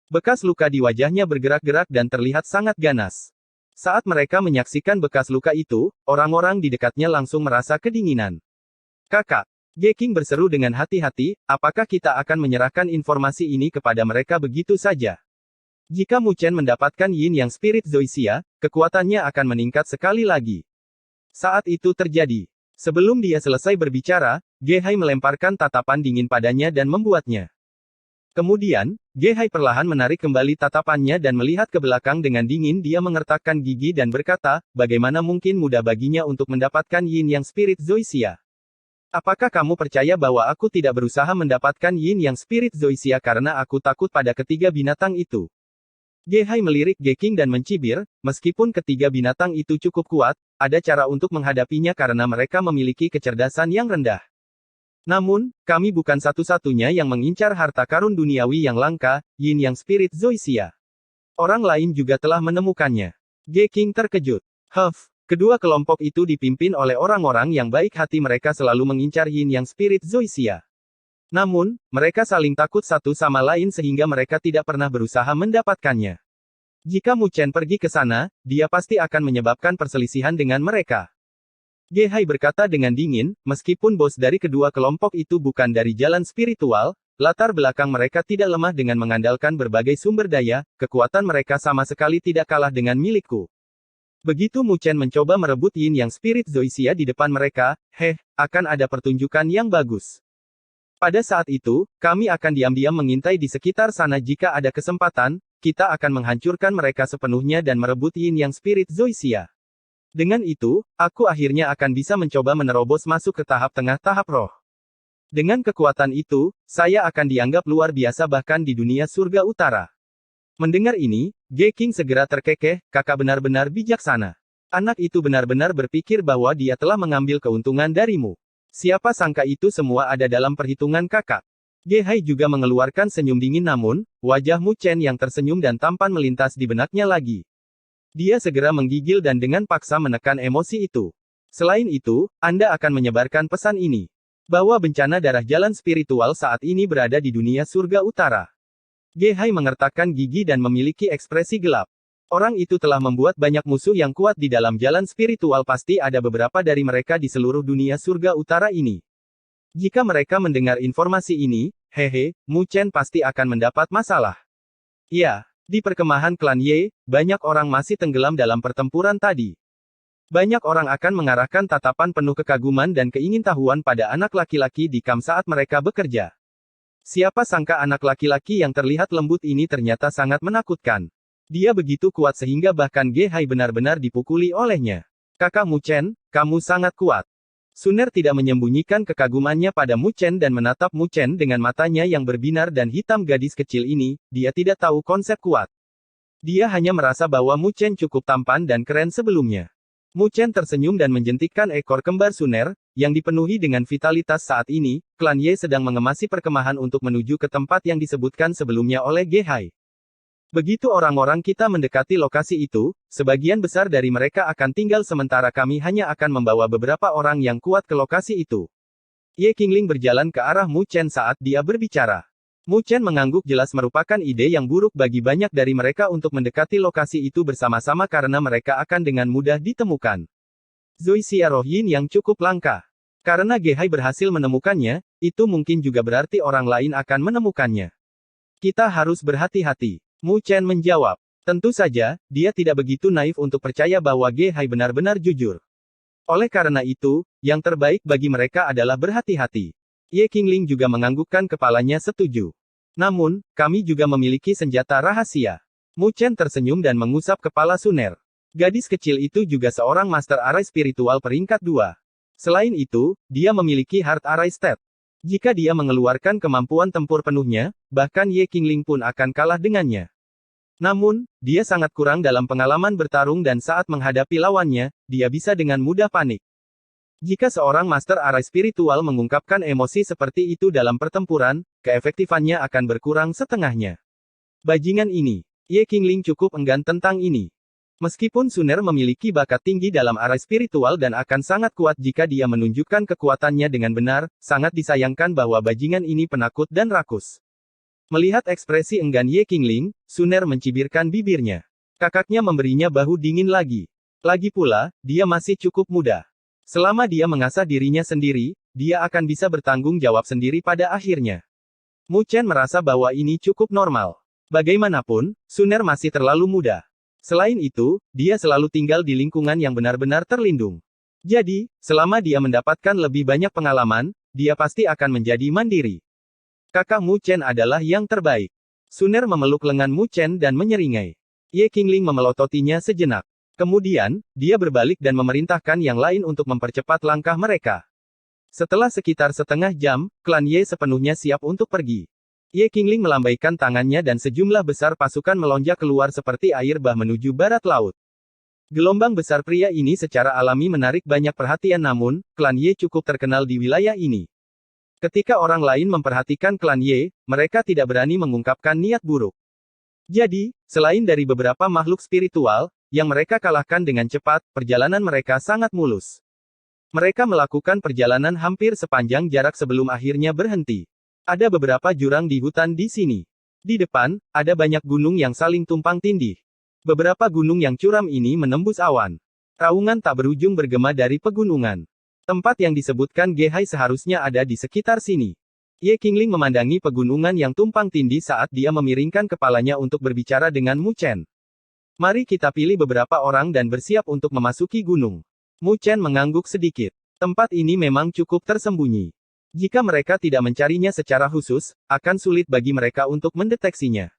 Bekas luka di wajahnya bergerak-gerak dan terlihat sangat ganas. Saat mereka menyaksikan bekas luka itu, orang-orang di dekatnya langsung merasa kedinginan. Kakak, Ge Qing berseru dengan hati-hati, apakah kita akan menyerahkan informasi ini kepada mereka begitu saja? Jika Mu Chen mendapatkan Yin Yang Spirit Zoysia, kekuatannya akan meningkat sekali lagi. Saat itu terjadi. Sebelum dia selesai berbicara, Ge Hai melemparkan tatapan dingin padanya dan membuatnya Kemudian, Ge Hai perlahan menarik kembali tatapannya dan melihat ke belakang dengan dingin. Dia mengertakkan gigi dan berkata, bagaimana mungkin mudah baginya untuk mendapatkan Yin Yang Spirit Zoysia? Apakah kamu percaya bahwa aku tidak berusaha mendapatkan Yin Yang Spirit Zoysia karena aku takut pada ketiga binatang itu? Ge Hai melirik Ge King dan mencibir, meskipun ketiga binatang itu cukup kuat, ada cara untuk menghadapinya karena mereka memiliki kecerdasan yang rendah. Namun, kami bukan satu-satunya yang mengincar harta karun duniawi yang langka, Yin Yang Spirit Zoysia. Orang lain juga telah menemukannya. Ge King terkejut. Kedua kelompok itu dipimpin oleh orang-orang yang baik hati, mereka selalu mengincar Yin Yang Spirit Zoysia. Namun, mereka saling takut satu sama lain sehingga mereka tidak pernah berusaha mendapatkannya. Jika Mu Chen pergi ke sana, dia pasti akan menyebabkan perselisihan dengan mereka. Ge Hai berkata dengan dingin, meskipun bos dari kedua kelompok itu bukan dari jalan spiritual, latar belakang mereka tidak lemah dengan mengandalkan berbagai sumber daya, kekuatan mereka sama sekali tidak kalah dengan milikku. Begitu Mu Chen mencoba merebut Yin Yang Spirit Zoysia di depan mereka, akan ada pertunjukan yang bagus. Pada saat itu, kami akan diam-diam mengintai di sekitar sana. Jika ada kesempatan, kita akan menghancurkan mereka sepenuhnya dan merebut Yin Yang Spirit Zoysia. Dengan itu, aku akhirnya akan bisa mencoba menerobos masuk ke tahap tengah tahap roh. Dengan kekuatan itu, saya akan dianggap luar biasa bahkan di dunia surga utara. Mendengar ini, Ge King segera terkekeh, kakak benar-benar bijaksana. Anak itu benar-benar berpikir bahwa dia telah mengambil keuntungan darimu. Siapa sangka itu semua ada dalam perhitungan kakak. Ge Hai juga mengeluarkan senyum dingin, namun, wajah Mu Chen yang tersenyum dan tampan melintas di benaknya lagi. Dia segera menggigil dan dengan paksa menekan emosi itu. Selain itu, Anda akan menyebarkan pesan ini. Bahwa bencana darah jalan spiritual saat ini berada di dunia surga utara. Ge Hai mengertakkan gigi dan memiliki ekspresi gelap. Orang itu telah membuat banyak musuh yang kuat di dalam jalan spiritual, pasti ada beberapa dari mereka di seluruh dunia surga utara ini. Jika mereka mendengar informasi ini, Mu Chen pasti akan mendapat masalah. Ya. Di perkemahan klan Ye, banyak orang masih tenggelam dalam pertempuran tadi. Banyak orang akan mengarahkan tatapan penuh kekaguman dan keingintahuan pada anak laki-laki di kamp saat mereka bekerja. Siapa sangka anak laki-laki yang terlihat lembut ini ternyata sangat menakutkan. Dia begitu kuat sehingga bahkan Ge Hai benar-benar dipukuli olehnya. Kakak Mu Chen, kamu sangat kuat. Suner tidak menyembunyikan kekagumannya pada Mu Chen dan menatap Mu Chen dengan matanya yang berbinar dan hitam. Gadis kecil ini, dia tidak tahu konsep kuat. Dia hanya merasa bahwa Mu Chen cukup tampan dan keren sebelumnya. Mu Chen tersenyum dan menjentikkan ekor kembar Suner, yang dipenuhi dengan vitalitas. Saat ini, klan Ye sedang mengemasi perkemahan untuk menuju ke tempat yang disebutkan sebelumnya oleh Ge Hai. Begitu orang-orang kita mendekati lokasi itu, sebagian besar dari mereka akan tinggal sementara kami hanya akan membawa beberapa orang yang kuat ke lokasi itu. Ye Qingling berjalan ke arah Mu Chen saat dia berbicara. Mu Chen mengangguk, jelas merupakan ide yang buruk bagi banyak dari mereka untuk mendekati lokasi itu bersama-sama karena mereka akan dengan mudah ditemukan. Zoysia roh Yin yang cukup langka. Karena Ge Hai berhasil menemukannya, itu mungkin juga berarti orang lain akan menemukannya. Kita harus berhati-hati. Mu Chen menjawab. Tentu saja, dia tidak begitu naif untuk percaya bahwa Ge Hai benar-benar jujur. Oleh karena itu, yang terbaik bagi mereka adalah berhati-hati. Ye Qingling juga menganggukkan kepalanya setuju. Namun, kami juga memiliki senjata rahasia. Mu Chen tersenyum dan mengusap kepala Suner. Gadis kecil itu juga seorang master arai spiritual peringkat 2. Selain itu, dia memiliki Heart Arai Stat. Jika dia mengeluarkan kemampuan tempur penuhnya, bahkan Ye Qingling pun akan kalah dengannya. Namun, dia sangat kurang dalam pengalaman bertarung dan saat menghadapi lawannya, dia bisa dengan mudah panik. Jika seorang master arai spiritual mengungkapkan emosi seperti itu dalam pertempuran, keefektifannya akan berkurang setengahnya. Bajingan ini. Ye Qingling cukup enggan tentang ini. Meskipun Suner memiliki bakat tinggi dalam arai spiritual dan akan sangat kuat jika dia menunjukkan kekuatannya dengan benar, sangat disayangkan bahwa bajingan ini penakut dan rakus. Melihat ekspresi enggan Ye Qingling, Suner mencibirkan bibirnya. Kakaknya memberinya bahu dingin lagi. Lagi pula, dia masih cukup muda. Selama dia mengasah dirinya sendiri, dia akan bisa bertanggung jawab sendiri pada akhirnya. Mu Chen merasa bahwa ini cukup normal. Bagaimanapun, Suner masih terlalu muda. Selain itu, dia selalu tinggal di lingkungan yang benar-benar terlindung. Jadi, selama dia mendapatkan lebih banyak pengalaman, dia pasti akan menjadi mandiri. Kakak Mu Chen adalah yang terbaik. Suner memeluk lengan Mu Chen dan menyeringai. Ye Qingling memelototinya sejenak. Kemudian, dia berbalik dan memerintahkan yang lain untuk mempercepat langkah mereka. Setelah sekitar setengah jam, klan Ye sepenuhnya siap untuk pergi. Ye Qingling melambaikan tangannya dan sejumlah besar pasukan melonjak keluar seperti air bah menuju barat laut. Gelombang besar pria ini secara alami menarik banyak perhatian, namun, klan Ye cukup terkenal di wilayah ini. Ketika orang lain memperhatikan klan Ye, mereka tidak berani mengungkapkan niat buruk. Jadi, selain dari beberapa makhluk spiritual, yang mereka kalahkan dengan cepat, perjalanan mereka sangat mulus. Mereka melakukan perjalanan hampir sepanjang jarak sebelum akhirnya berhenti. Ada beberapa jurang di hutan di sini. Di depan, ada banyak gunung yang saling tumpang tindih. Beberapa gunung yang curam ini menembus awan. Raungan tak berujung bergema dari pegunungan. Tempat yang disebutkan Gehai seharusnya ada di sekitar sini. Ye Qingling memandangi pegunungan yang tumpang tindih saat dia memiringkan kepalanya untuk berbicara dengan Mu Chen. Mari kita pilih beberapa orang dan bersiap untuk memasuki gunung. Mu Chen mengangguk sedikit. Tempat ini memang cukup tersembunyi. Jika mereka tidak mencarinya secara khusus, akan sulit bagi mereka untuk mendeteksinya.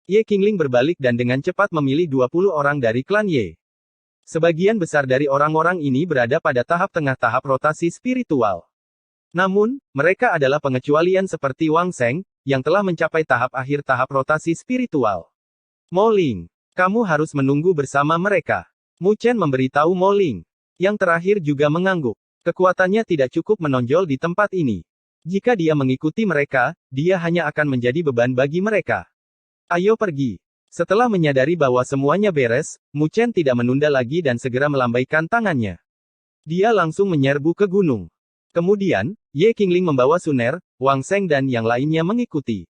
Ye Qingling berbalik dan dengan cepat memilih 20 orang dari klan Ye. Sebagian besar dari orang-orang ini berada pada tahap tengah tahap rotasi spiritual. Namun, mereka adalah pengecualian seperti Wang Sheng, yang telah mencapai tahap akhir tahap rotasi spiritual. Mo Ling, kamu harus menunggu bersama mereka. Mu Chen memberitahu Mo Ling. Yang terakhir juga mengangguk. Kekuatannya tidak cukup menonjol di tempat ini. Jika dia mengikuti mereka, dia hanya akan menjadi beban bagi mereka. Ayo pergi. Setelah menyadari bahwa semuanya beres, Mu Chen tidak menunda lagi dan segera melambaikan tangannya. Dia langsung menyerbu ke gunung. Kemudian, Ye Qingling membawa Suner, Wang Sheng dan yang lainnya mengikuti.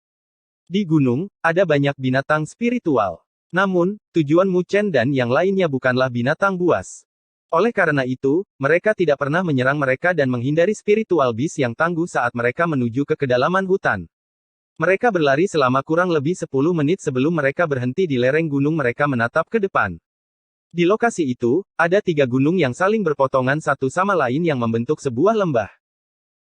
Di gunung, ada banyak binatang spiritual. Namun, tujuan Mu Chen dan yang lainnya bukanlah binatang buas. Oleh karena itu, mereka tidak pernah menyerang mereka dan menghindari spiritual beast yang tangguh saat mereka menuju ke kedalaman hutan. Mereka berlari selama kurang lebih 10 menit sebelum mereka berhenti di lereng gunung. Mereka menatap ke depan. Di lokasi itu, ada 3 gunung yang saling berpotongan satu sama lain yang membentuk sebuah lembah.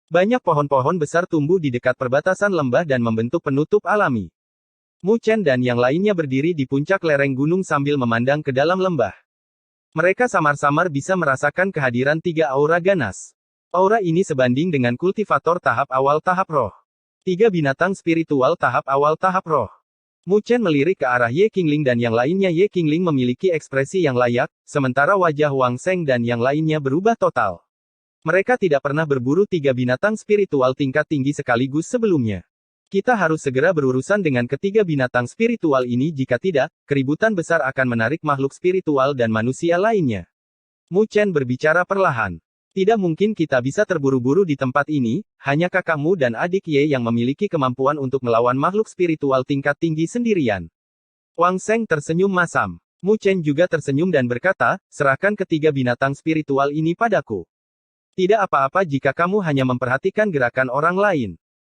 Banyak pohon-pohon besar tumbuh di dekat perbatasan lembah dan membentuk penutup alami. Mu Chen dan yang lainnya berdiri di puncak lereng gunung sambil memandang ke dalam lembah. Mereka samar-samar bisa merasakan kehadiran 3 aura ganas. Aura ini sebanding dengan kultivator tahap awal tahap roh. 3 binatang spiritual tahap awal tahap roh. Mu Chen melirik ke arah Ye Qingling dan yang lainnya. Ye Qingling memiliki ekspresi yang layak, sementara wajah Wang Sheng dan yang lainnya berubah total. Mereka tidak pernah berburu 3 binatang spiritual tingkat tinggi sekaligus sebelumnya. Kita harus segera berurusan dengan ketiga binatang spiritual ini, jika tidak, keributan besar akan menarik makhluk spiritual dan manusia lainnya. Mu Chen berbicara perlahan. Tidak mungkin kita bisa terburu-buru di tempat ini, hanya kakakmu dan adik Ye yang memiliki kemampuan untuk melawan makhluk spiritual tingkat tinggi sendirian. Wang Sheng tersenyum masam. Mu Chen juga tersenyum dan berkata, serahkan ketiga binatang spiritual ini padaku. Tidak apa-apa jika kamu hanya memperhatikan gerakan orang lain.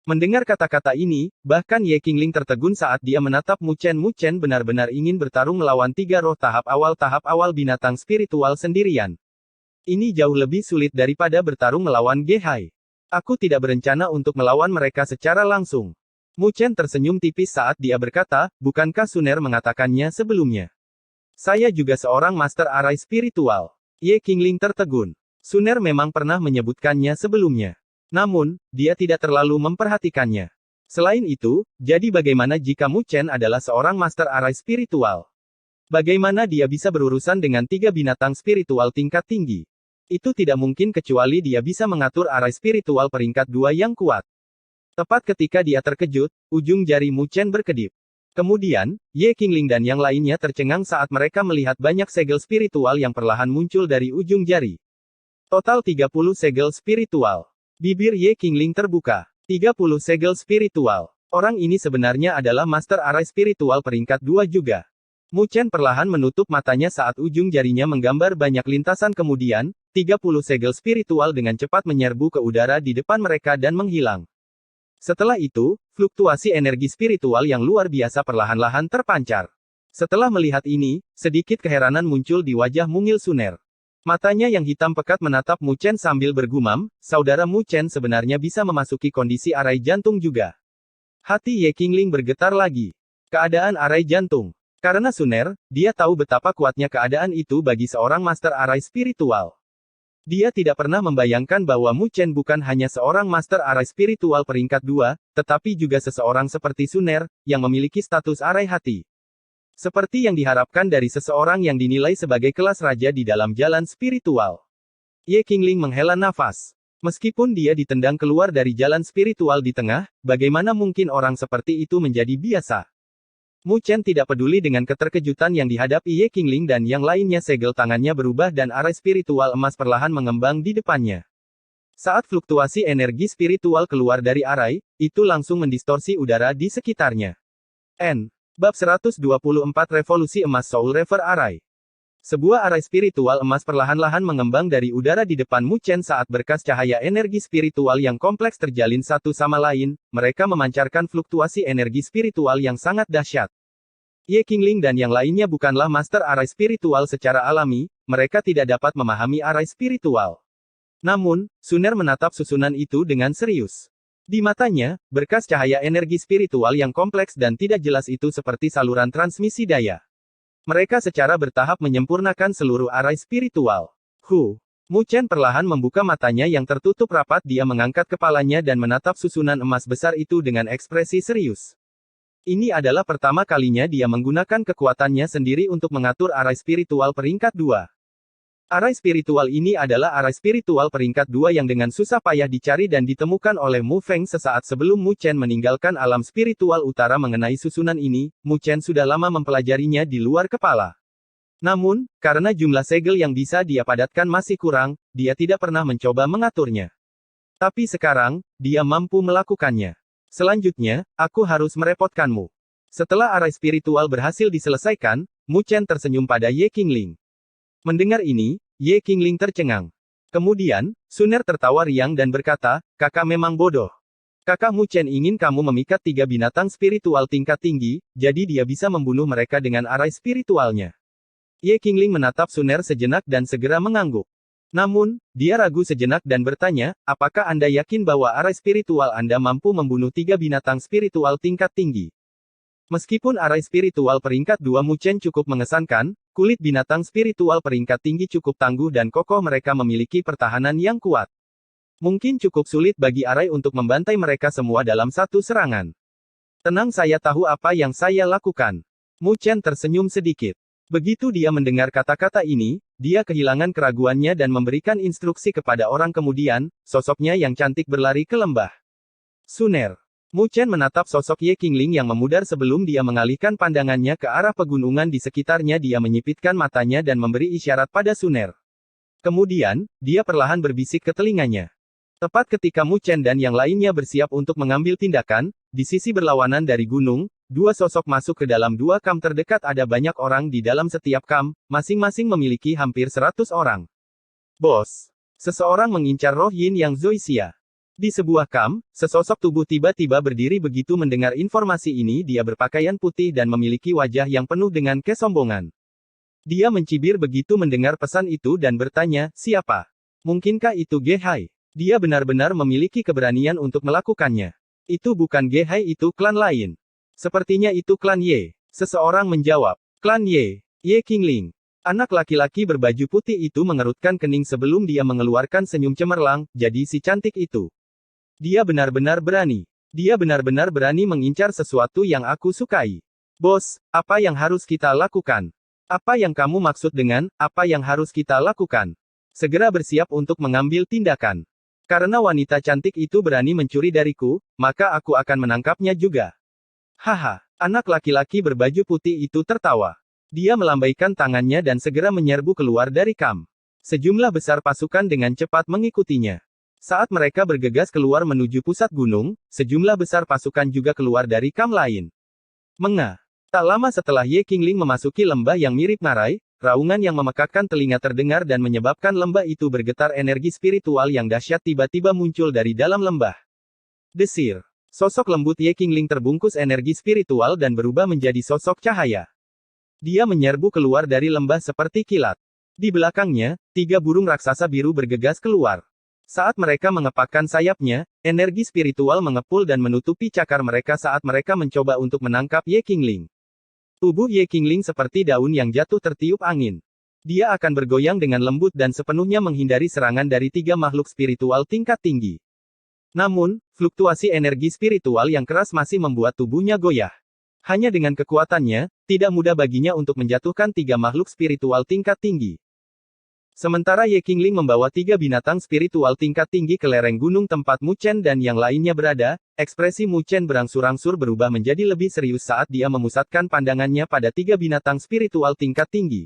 Mendengar kata-kata ini, bahkan Ye Qingling tertegun saat dia menatap Mu Chen. Mu Chen benar-benar ingin bertarung melawan 3 roh tahap awal binatang spiritual sendirian. Ini jauh lebih sulit daripada bertarung melawan Gehai. Aku tidak berencana untuk melawan mereka secara langsung. Mu Chen tersenyum tipis saat dia berkata, bukankah Suner mengatakannya sebelumnya? Saya juga seorang master arai spiritual. Ye Qingling tertegun. Suner memang pernah menyebutkannya sebelumnya. Namun, dia tidak terlalu memperhatikannya. Selain itu, jadi bagaimana jika Mu Chen adalah seorang master arai spiritual? Bagaimana dia bisa berurusan dengan 3 binatang spiritual tingkat tinggi? Itu tidak mungkin kecuali dia bisa mengatur arai spiritual peringkat 2 yang kuat. Tepat ketika dia terkejut, ujung jari Mu Chen berkedip. Kemudian, Ye Qingling dan yang lainnya tercengang saat mereka melihat banyak segel spiritual yang perlahan muncul dari ujung jari. Total 30 segel spiritual. Bibir Ye Qingling terbuka. 30 segel spiritual. Orang ini sebenarnya adalah master arai spiritual peringkat 2 juga. Mu Chen perlahan menutup matanya saat ujung jarinya menggambar banyak lintasan, kemudian, 30 segel spiritual dengan cepat menyerbu ke udara di depan mereka dan menghilang. Setelah itu, fluktuasi energi spiritual yang luar biasa perlahan-lahan terpancar. Setelah melihat ini, sedikit keheranan muncul di wajah mungil Suner. Matanya yang hitam pekat menatap Mu Chen sambil bergumam, saudara Mu Chen sebenarnya bisa memasuki kondisi arai jantung juga. Hati Ye Qingling bergetar lagi. Keadaan arai jantung. Karena Suner, dia tahu betapa kuatnya keadaan itu bagi seorang master arai spiritual. Dia tidak pernah membayangkan bahwa Mu Chen bukan hanya seorang master arai spiritual peringkat 2, tetapi juga seseorang seperti Suner, yang memiliki status arai hati. Seperti yang diharapkan dari seseorang yang dinilai sebagai kelas raja di dalam jalan spiritual. Ye Qingling menghela nafas. Meskipun dia ditendang keluar dari jalan spiritual di tengah, bagaimana mungkin orang seperti itu menjadi biasa? Mu Chen tidak peduli dengan keterkejutan yang dihadapi Ye Qingling dan yang lainnya. Segel tangannya berubah dan arai spiritual emas perlahan mengembang di depannya. Saat fluktuasi energi spiritual keluar dari arai, itu langsung mendistorsi udara di sekitarnya. Bab 124 Revolusi Emas Soul Reaver Arai. Sebuah arai spiritual emas perlahan-lahan mengembang dari udara di depan Mu Chen saat berkas cahaya energi spiritual yang kompleks terjalin satu sama lain, mereka memancarkan fluktuasi energi spiritual yang sangat dahsyat. Ye Qingling dan yang lainnya bukanlah master arai spiritual secara alami, mereka tidak dapat memahami arai spiritual. Namun, Suner menatap susunan itu dengan serius. Di matanya, berkas cahaya energi spiritual yang kompleks dan tidak jelas itu seperti saluran transmisi daya. Mereka secara bertahap menyempurnakan seluruh arai spiritual. Mu Chen perlahan membuka matanya yang tertutup rapat. Dia mengangkat kepalanya dan menatap susunan emas besar itu dengan ekspresi serius. Ini adalah pertama kalinya dia menggunakan kekuatannya sendiri untuk mengatur arai spiritual peringkat 2. Arai spiritual ini adalah arai spiritual peringkat 2 yang dengan susah payah dicari dan ditemukan oleh Mu Feng sesaat sebelum Mu Chen meninggalkan alam spiritual utara. Mengenai susunan ini, Mu Chen sudah lama mempelajarinya di luar kepala. Namun, karena jumlah segel yang bisa dia padatkan masih kurang, dia tidak pernah mencoba mengaturnya. Tapi sekarang, dia mampu melakukannya. Selanjutnya, aku harus merepotkanmu. Setelah arai spiritual berhasil diselesaikan, Mu Chen tersenyum pada Ye Qingling. Mendengar ini, Ye Qingling tercengang. Kemudian, Suner tertawa riang dan berkata, kakak memang bodoh. Kakak Mu Chen ingin kamu memikat 3 binatang spiritual tingkat tinggi, jadi dia bisa membunuh mereka dengan arai spiritualnya. Ye Qingling menatap Suner sejenak dan segera mengangguk. Namun, dia ragu sejenak dan bertanya, apakah Anda yakin bahwa arai spiritual Anda mampu membunuh 3 binatang spiritual tingkat tinggi? Meskipun arai spiritual peringkat 2 Mu Chen cukup mengesankan, kulit binatang spiritual peringkat tinggi cukup tangguh dan kokoh. Mereka memiliki pertahanan yang kuat. Mungkin cukup sulit bagi arai untuk membantai mereka semua dalam satu serangan. Tenang, saya tahu apa yang saya lakukan. Mu Chen tersenyum sedikit. Begitu dia mendengar kata-kata ini, dia kehilangan keraguannya dan memberikan instruksi kepada orang. Kemudian, sosoknya yang cantik berlari ke lembah. Suner. Mu Chen menatap sosok Ye Qingling yang memudar sebelum dia mengalihkan pandangannya ke arah pegunungan di sekitarnya. Dia menyipitkan matanya dan memberi isyarat pada Suner. Kemudian, dia perlahan berbisik ke telinganya. Tepat ketika Mu Chen dan yang lainnya bersiap untuk mengambil tindakan, di sisi berlawanan dari gunung, 2 sosok masuk ke dalam 2 kamp terdekat. Ada banyak orang di dalam setiap kamp, masing-masing memiliki hampir 100 orang. Bos. Seseorang mengincar roh Yin Yang Zoysia. Di sebuah kamp, sesosok tubuh tiba-tiba berdiri. Begitu mendengar informasi ini, dia berpakaian putih dan memiliki wajah yang penuh dengan kesombongan. Dia mencibir begitu mendengar pesan itu dan bertanya, siapa? Mungkinkah itu Ge Hai? Dia benar-benar memiliki keberanian untuk melakukannya. Itu bukan Ge Hai, itu klan lain. Sepertinya itu klan Ye. Seseorang menjawab, klan Ye. Ye Qingling. Anak laki-laki berbaju putih itu mengerutkan kening sebelum dia mengeluarkan senyum cemerlang. Jadi si cantik itu. Dia benar-benar berani. Dia benar-benar berani mengincar sesuatu yang aku sukai. Bos, apa yang harus kita lakukan? Apa yang kamu maksud dengan, apa yang harus kita lakukan? Segera bersiap untuk mengambil tindakan. Karena wanita cantik itu berani mencuri dariku, maka aku akan menangkapnya juga. Haha, anak laki-laki berbaju putih itu tertawa. Dia melambaikan tangannya dan segera menyerbu keluar dari kamp. Sejumlah besar pasukan dengan cepat mengikutinya. Saat mereka bergegas keluar menuju pusat gunung, sejumlah besar pasukan juga keluar dari kamp lain. Tak lama setelah Ye Qingling memasuki lembah yang mirip ngarai, raungan yang memekakkan telinga terdengar dan menyebabkan lembah itu bergetar. Energi spiritual yang dahsyat tiba-tiba muncul dari dalam lembah. Desir. Sosok lembut Ye Qingling terbungkus energi spiritual dan berubah menjadi sosok cahaya. Dia menyerbu keluar dari lembah seperti kilat. Di belakangnya, 3 burung raksasa biru bergegas keluar. Saat mereka mengepakkan sayapnya, energi spiritual mengepul dan menutupi cakar mereka saat mereka mencoba untuk menangkap Ye Qingling. Tubuh Ye Qingling seperti daun yang jatuh tertiup angin. Dia akan bergoyang dengan lembut dan sepenuhnya menghindari serangan dari tiga makhluk spiritual tingkat tinggi. Namun, fluktuasi energi spiritual yang keras masih membuat tubuhnya goyah. Hanya dengan kekuatannya, tidak mudah baginya untuk menjatuhkan tiga makhluk spiritual tingkat tinggi. Sementara Ye Qingling membawa tiga binatang spiritual tingkat tinggi ke lereng gunung tempat Mu Chen dan yang lainnya berada, ekspresi Mu Chen berangsur-angsur berubah menjadi lebih serius saat dia memusatkan pandangannya pada tiga binatang spiritual tingkat tinggi.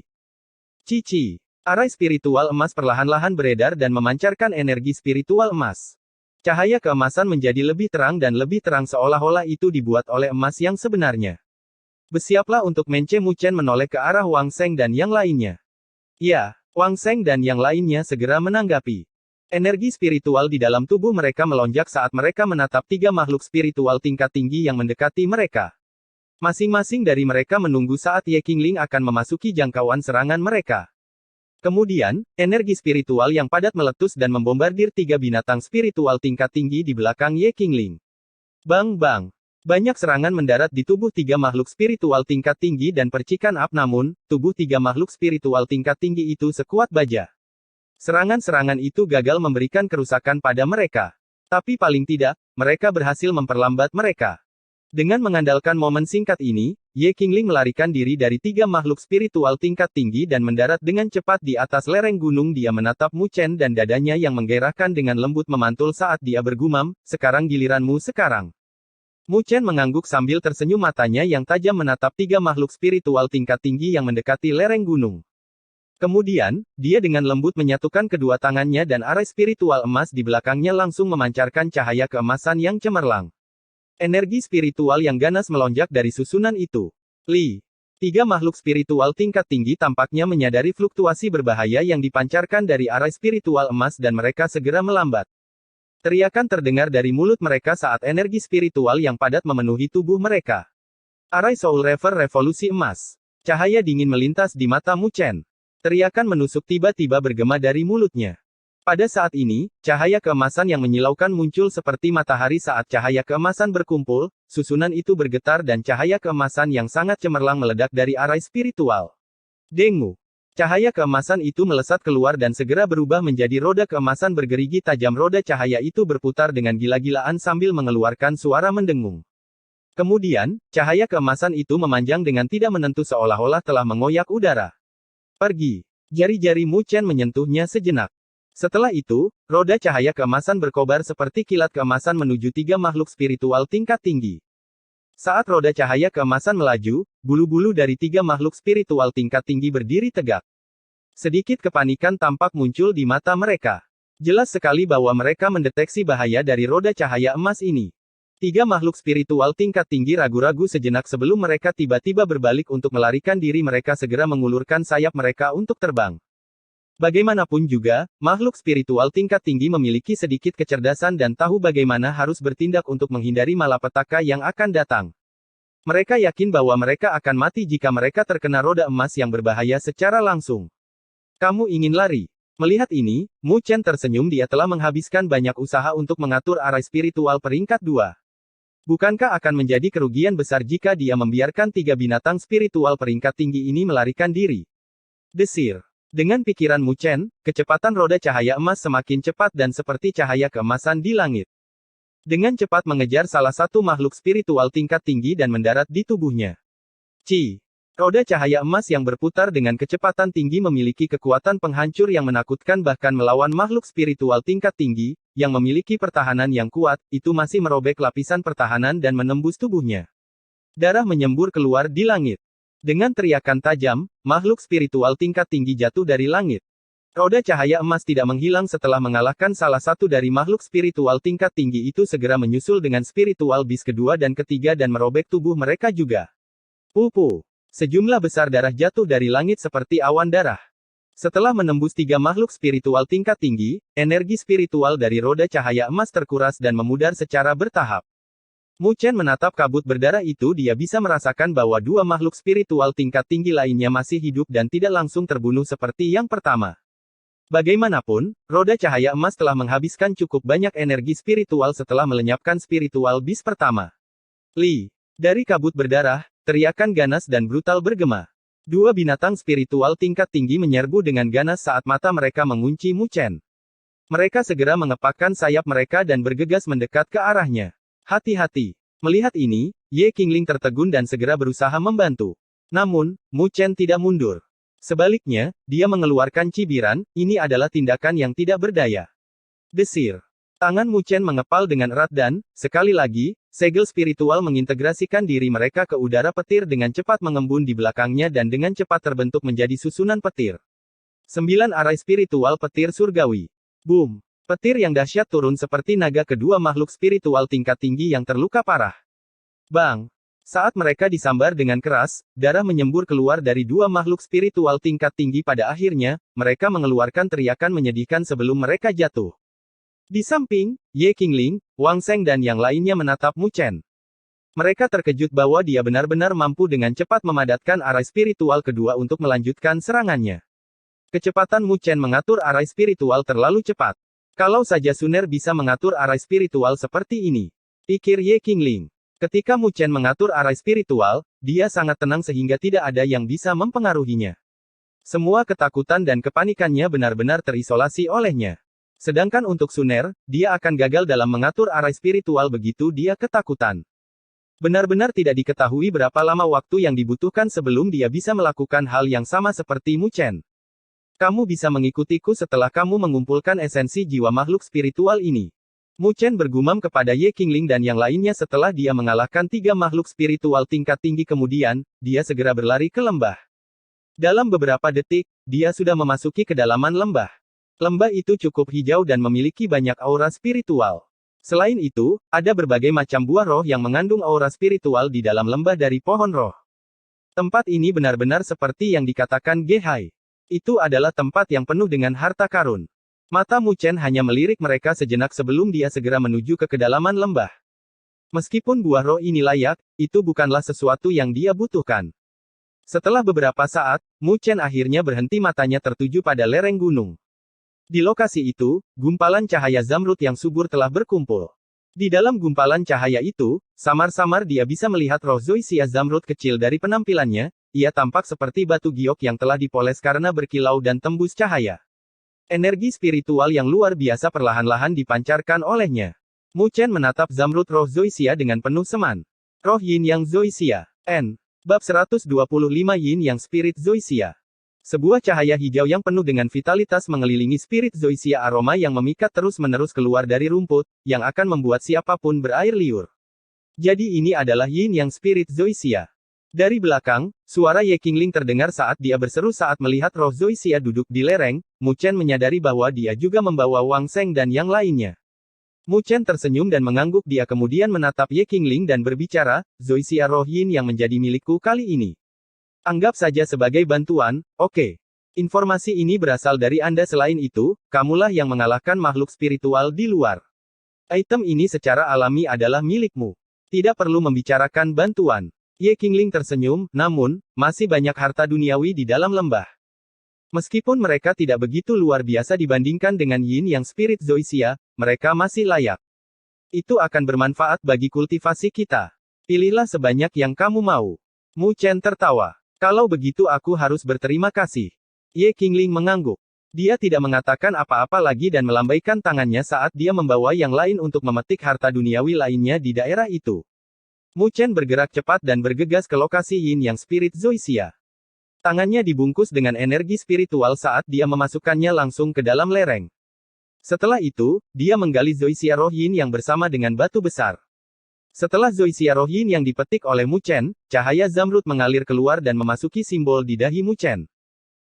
Cici. Arai spiritual emas perlahan-lahan beredar dan memancarkan energi spiritual emas. Cahaya keemasan menjadi lebih terang dan lebih terang seolah-olah itu dibuat oleh emas yang sebenarnya. Bersiaplah untuk Mence Mu Chen menoleh ke arah Wang Sheng dan yang lainnya. Ya. Wang Sheng dan yang lainnya segera menanggapi. Energi spiritual di dalam tubuh mereka melonjak saat mereka menatap tiga makhluk spiritual tingkat tinggi yang mendekati mereka. Masing-masing dari mereka menunggu saat Ye Qingling akan memasuki jangkauan serangan mereka. Kemudian, energi spiritual yang padat meletus dan membombardir tiga binatang spiritual tingkat tinggi di belakang Ye Qingling. Bang bang. Banyak serangan mendarat di tubuh tiga makhluk spiritual tingkat tinggi dan percikan api, namun, tubuh tiga makhluk spiritual tingkat tinggi itu sekuat baja. Serangan-serangan itu gagal memberikan kerusakan pada mereka. Tapi paling tidak, mereka berhasil memperlambat mereka. Dengan mengandalkan momen singkat ini, Ye Qingling melarikan diri dari tiga makhluk spiritual tingkat tinggi dan mendarat dengan cepat di atas lereng gunung. Dia menatap Mu Chen dan dadanya yang menggairahkan dengan lembut memantul saat dia bergumam, "Sekarang giliranmu sekarang." Mu Chen mengangguk sambil tersenyum, matanya yang tajam menatap tiga makhluk spiritual tingkat tinggi yang mendekati lereng gunung. Kemudian, dia dengan lembut menyatukan kedua tangannya dan arai spiritual emas di belakangnya langsung memancarkan cahaya keemasan yang cemerlang. Energi spiritual yang ganas melonjak dari susunan itu. Li. Tiga makhluk spiritual tingkat tinggi tampaknya menyadari fluktuasi berbahaya yang dipancarkan dari arai spiritual emas dan mereka segera melambat. Teriakan terdengar dari mulut mereka saat energi spiritual yang padat memenuhi tubuh mereka. Arai Soul Reaver Revolusi Emas. Cahaya dingin melintas di mata Mu Chen. Teriakan menusuk tiba-tiba bergema dari mulutnya. Pada saat ini, cahaya keemasan yang menyilaukan muncul seperti matahari saat cahaya keemasan berkumpul, susunan itu bergetar dan cahaya keemasan yang sangat cemerlang meledak dari arai spiritual. Dengu. Cahaya keemasan itu melesat keluar dan segera berubah menjadi roda keemasan bergerigi tajam. Roda cahaya itu berputar dengan gila-gilaan sambil mengeluarkan suara mendengung. Kemudian, cahaya keemasan itu memanjang dengan tidak menentu seolah-olah telah mengoyak udara. Pergi. Jari-jari Mu Chen menyentuhnya sejenak. Setelah itu, roda cahaya keemasan berkobar seperti kilat keemasan menuju tiga makhluk spiritual tingkat tinggi. Saat roda cahaya keemasan melaju, bulu-bulu dari tiga makhluk spiritual tingkat tinggi berdiri tegak. Sedikit kepanikan tampak muncul di mata mereka. Jelas sekali bahwa mereka mendeteksi bahaya dari roda cahaya emas ini. Tiga makhluk spiritual tingkat tinggi ragu-ragu sejenak sebelum mereka tiba-tiba berbalik untuk melarikan diri. Mereka segera mengulurkan sayap mereka untuk terbang. Bagaimanapun juga, makhluk spiritual tingkat tinggi memiliki sedikit kecerdasan dan tahu bagaimana harus bertindak untuk menghindari malapetaka yang akan datang. Mereka yakin bahwa mereka akan mati jika mereka terkena roda emas yang berbahaya secara langsung. Kamu ingin lari? Melihat ini, Mu Chen tersenyum. Dia telah menghabiskan banyak usaha untuk mengatur arai spiritual peringkat 2. Bukankah akan menjadi kerugian besar jika dia membiarkan tiga binatang spiritual peringkat tinggi ini melarikan diri? Desir. Dengan pikiran Mu Chen, kecepatan roda cahaya emas semakin cepat dan seperti cahaya keemasan di langit. Dengan cepat mengejar salah satu makhluk spiritual tingkat tinggi dan mendarat di tubuhnya. Roda cahaya emas yang berputar dengan kecepatan tinggi memiliki kekuatan penghancur yang menakutkan. Bahkan melawan makhluk spiritual tingkat tinggi, yang memiliki pertahanan yang kuat, itu masih merobek lapisan pertahanan dan menembus tubuhnya. Darah menyembur keluar di langit. Dengan teriakan tajam, makhluk spiritual tingkat tinggi jatuh dari langit. Roda cahaya emas tidak menghilang setelah mengalahkan salah satu dari makhluk spiritual tingkat tinggi itu. Segera menyusul dengan spiritual beast kedua dan ketiga dan merobek tubuh mereka juga. Pupu. Sejumlah besar darah jatuh dari langit seperti awan darah. Setelah menembus tiga makhluk spiritual tingkat tinggi, energi spiritual dari roda cahaya emas terkuras dan memudar secara bertahap. Mu Chen menatap kabut berdarah itu. Dia bisa merasakan bahwa dua makhluk spiritual tingkat tinggi lainnya masih hidup dan tidak langsung terbunuh seperti yang pertama. Bagaimanapun, roda cahaya emas telah menghabiskan cukup banyak energi spiritual setelah melenyapkan spiritual beast pertama. Li. Dari kabut berdarah, teriakan ganas dan brutal bergema. Dua binatang spiritual tingkat tinggi menyerbu dengan ganas saat mata mereka mengunci Mu Chen. Mereka segera mengepakkan sayap mereka dan bergegas mendekat ke arahnya. Hati-hati. Melihat ini, Ye Qingling tertegun dan segera berusaha membantu. Namun, Mu Chen tidak mundur. Sebaliknya, dia mengeluarkan cibiran, ini adalah tindakan yang tidak berdaya. Desir. Tangan Mu Chen mengepal dengan erat dan, sekali lagi, segel spiritual mengintegrasikan diri mereka ke udara petir dengan cepat mengembun di belakangnya dan dengan cepat terbentuk menjadi susunan petir. 9 arai spiritual petir surgawi. Boom! Petir yang dahsyat turun seperti naga kedua makhluk spiritual tingkat tinggi yang terluka parah. Bang! Saat mereka disambar dengan keras, darah menyembur keluar dari dua makhluk spiritual tingkat tinggi pada akhirnya, mereka mengeluarkan teriakan menyedihkan sebelum mereka jatuh. Di samping, Ye Qingling, Wang Sheng dan yang lainnya menatap Mu Chen. Mereka terkejut bahwa dia benar-benar mampu dengan cepat memadatkan arai spiritual kedua untuk melanjutkan serangannya. Kecepatan Mu Chen mengatur arai spiritual terlalu cepat. Kalau saja Suner bisa mengatur arai spiritual seperti ini, pikir Ye Qingling. Ketika Mu Chen mengatur arai spiritual, dia sangat tenang sehingga tidak ada yang bisa mempengaruhinya. Semua ketakutan dan kepanikannya benar-benar terisolasi olehnya. Sedangkan untuk Suner, dia akan gagal dalam mengatur arai spiritual begitu dia ketakutan. Benar-benar tidak diketahui berapa lama waktu yang dibutuhkan sebelum dia bisa melakukan hal yang sama seperti Mu Chen. Kamu bisa mengikutiku setelah kamu mengumpulkan esensi jiwa makhluk spiritual ini. Mu Chen bergumam kepada Ye Qingling dan yang lainnya setelah dia mengalahkan 3 makhluk spiritual tingkat tinggi kemudian, dia segera berlari ke lembah. Dalam beberapa detik, dia sudah memasuki kedalaman lembah. Lembah itu cukup hijau dan memiliki banyak aura spiritual. Selain itu, ada berbagai macam buah roh yang mengandung aura spiritual di dalam lembah dari pohon roh. Tempat ini benar-benar seperti yang dikatakan Ge Hai. Itu adalah tempat yang penuh dengan harta karun. Mata Mu Chen hanya melirik mereka sejenak sebelum dia segera menuju ke kedalaman lembah. Meskipun buah roh ini layak, itu bukanlah sesuatu yang dia butuhkan. Setelah beberapa saat, Mu Chen akhirnya berhenti matanya tertuju pada lereng gunung. Di lokasi itu, gumpalan cahaya zamrud yang subur telah berkumpul. Di dalam gumpalan cahaya itu, samar-samar dia bisa melihat roh Zoysia zamrud kecil dari penampilannya, ia tampak seperti batu giok yang telah dipoles karena berkilau dan tembus cahaya. Energi spiritual yang luar biasa perlahan-lahan dipancarkan olehnya. Mu Chen menatap zamrud roh Zoysia dengan penuh seman. Roh Yin Yang Zoysia. N. Bab 125 Yin Yang Spirit Zoysia. Sebuah cahaya hijau yang penuh dengan vitalitas mengelilingi spirit Zoysia aroma yang memikat terus-menerus keluar dari rumput, yang akan membuat siapapun berair liur. Jadi ini adalah Yin Yang Spirit Zoysia. Dari belakang, suara Ye Qingling terdengar saat dia berseru saat melihat roh Zoysia duduk di lereng. Mu Chen menyadari bahwa dia juga membawa Wang Sheng dan yang lainnya. Mu Chen tersenyum dan mengangguk dia kemudian menatap Ye Qingling dan berbicara, Zoysia roh Yin yang menjadi milikku kali ini. Anggap saja sebagai bantuan, oke. Informasi ini berasal dari Anda selain itu, kamulah yang mengalahkan makhluk spiritual di luar. Item ini secara alami adalah milikmu. Tidak perlu membicarakan bantuan. Ye Qingling tersenyum, namun, masih banyak harta duniawi di dalam lembah. Meskipun mereka tidak begitu luar biasa dibandingkan dengan Yin Yang Spirit Zoysia, mereka masih layak. Itu akan bermanfaat bagi kultivasi kita. Pilihlah sebanyak yang kamu mau. Mu Chen tertawa. Kalau begitu aku harus berterima kasih. Ye Qingling mengangguk. Dia tidak mengatakan apa-apa lagi dan melambaikan tangannya saat dia membawa yang lain untuk memetik harta duniawi lainnya di daerah itu. Mu Chen bergerak cepat dan bergegas ke lokasi Yin Yang Spirit Zoysia. Tangannya dibungkus dengan energi spiritual saat dia memasukkannya langsung ke dalam lereng. Setelah itu, dia menggali Zoysia roh Yin Yang bersama dengan batu besar. Setelah Zoysia roh Yin Yang dipetik oleh Mu Chen, cahaya zamrud mengalir keluar dan memasuki simbol di dahi Mu Chen.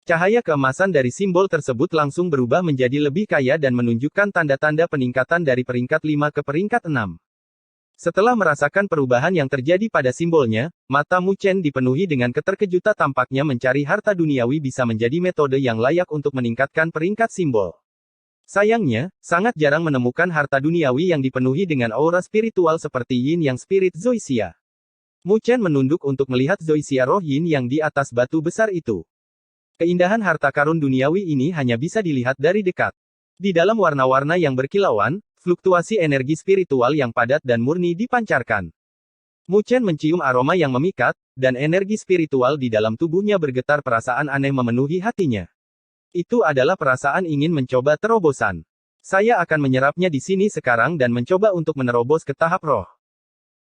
Cahaya keemasan dari simbol tersebut langsung berubah menjadi lebih kaya dan menunjukkan tanda-tanda peningkatan dari peringkat 5 ke peringkat 6. Setelah merasakan perubahan yang terjadi pada simbolnya, mata Mu Chen dipenuhi dengan keterkejutan tampaknya mencari harta duniawi bisa menjadi metode yang layak untuk meningkatkan peringkat simbol. Sayangnya, sangat jarang menemukan harta duniawi yang dipenuhi dengan aura spiritual seperti Yin Yang Spirit Zoysia. Mu Chen menunduk untuk melihat Zoysia roh Yin Yang di atas batu besar itu. Keindahan harta karun duniawi ini hanya bisa dilihat dari dekat. Di dalam warna-warna yang berkilauan, fluktuasi energi spiritual yang padat dan murni dipancarkan. Mu Chen mencium aroma yang memikat, dan energi spiritual di dalam tubuhnya bergetar, perasaan aneh memenuhi hatinya. Itu adalah perasaan ingin mencoba terobosan. Saya akan menyerapnya di sini sekarang dan mencoba untuk menerobos ke tahap roh.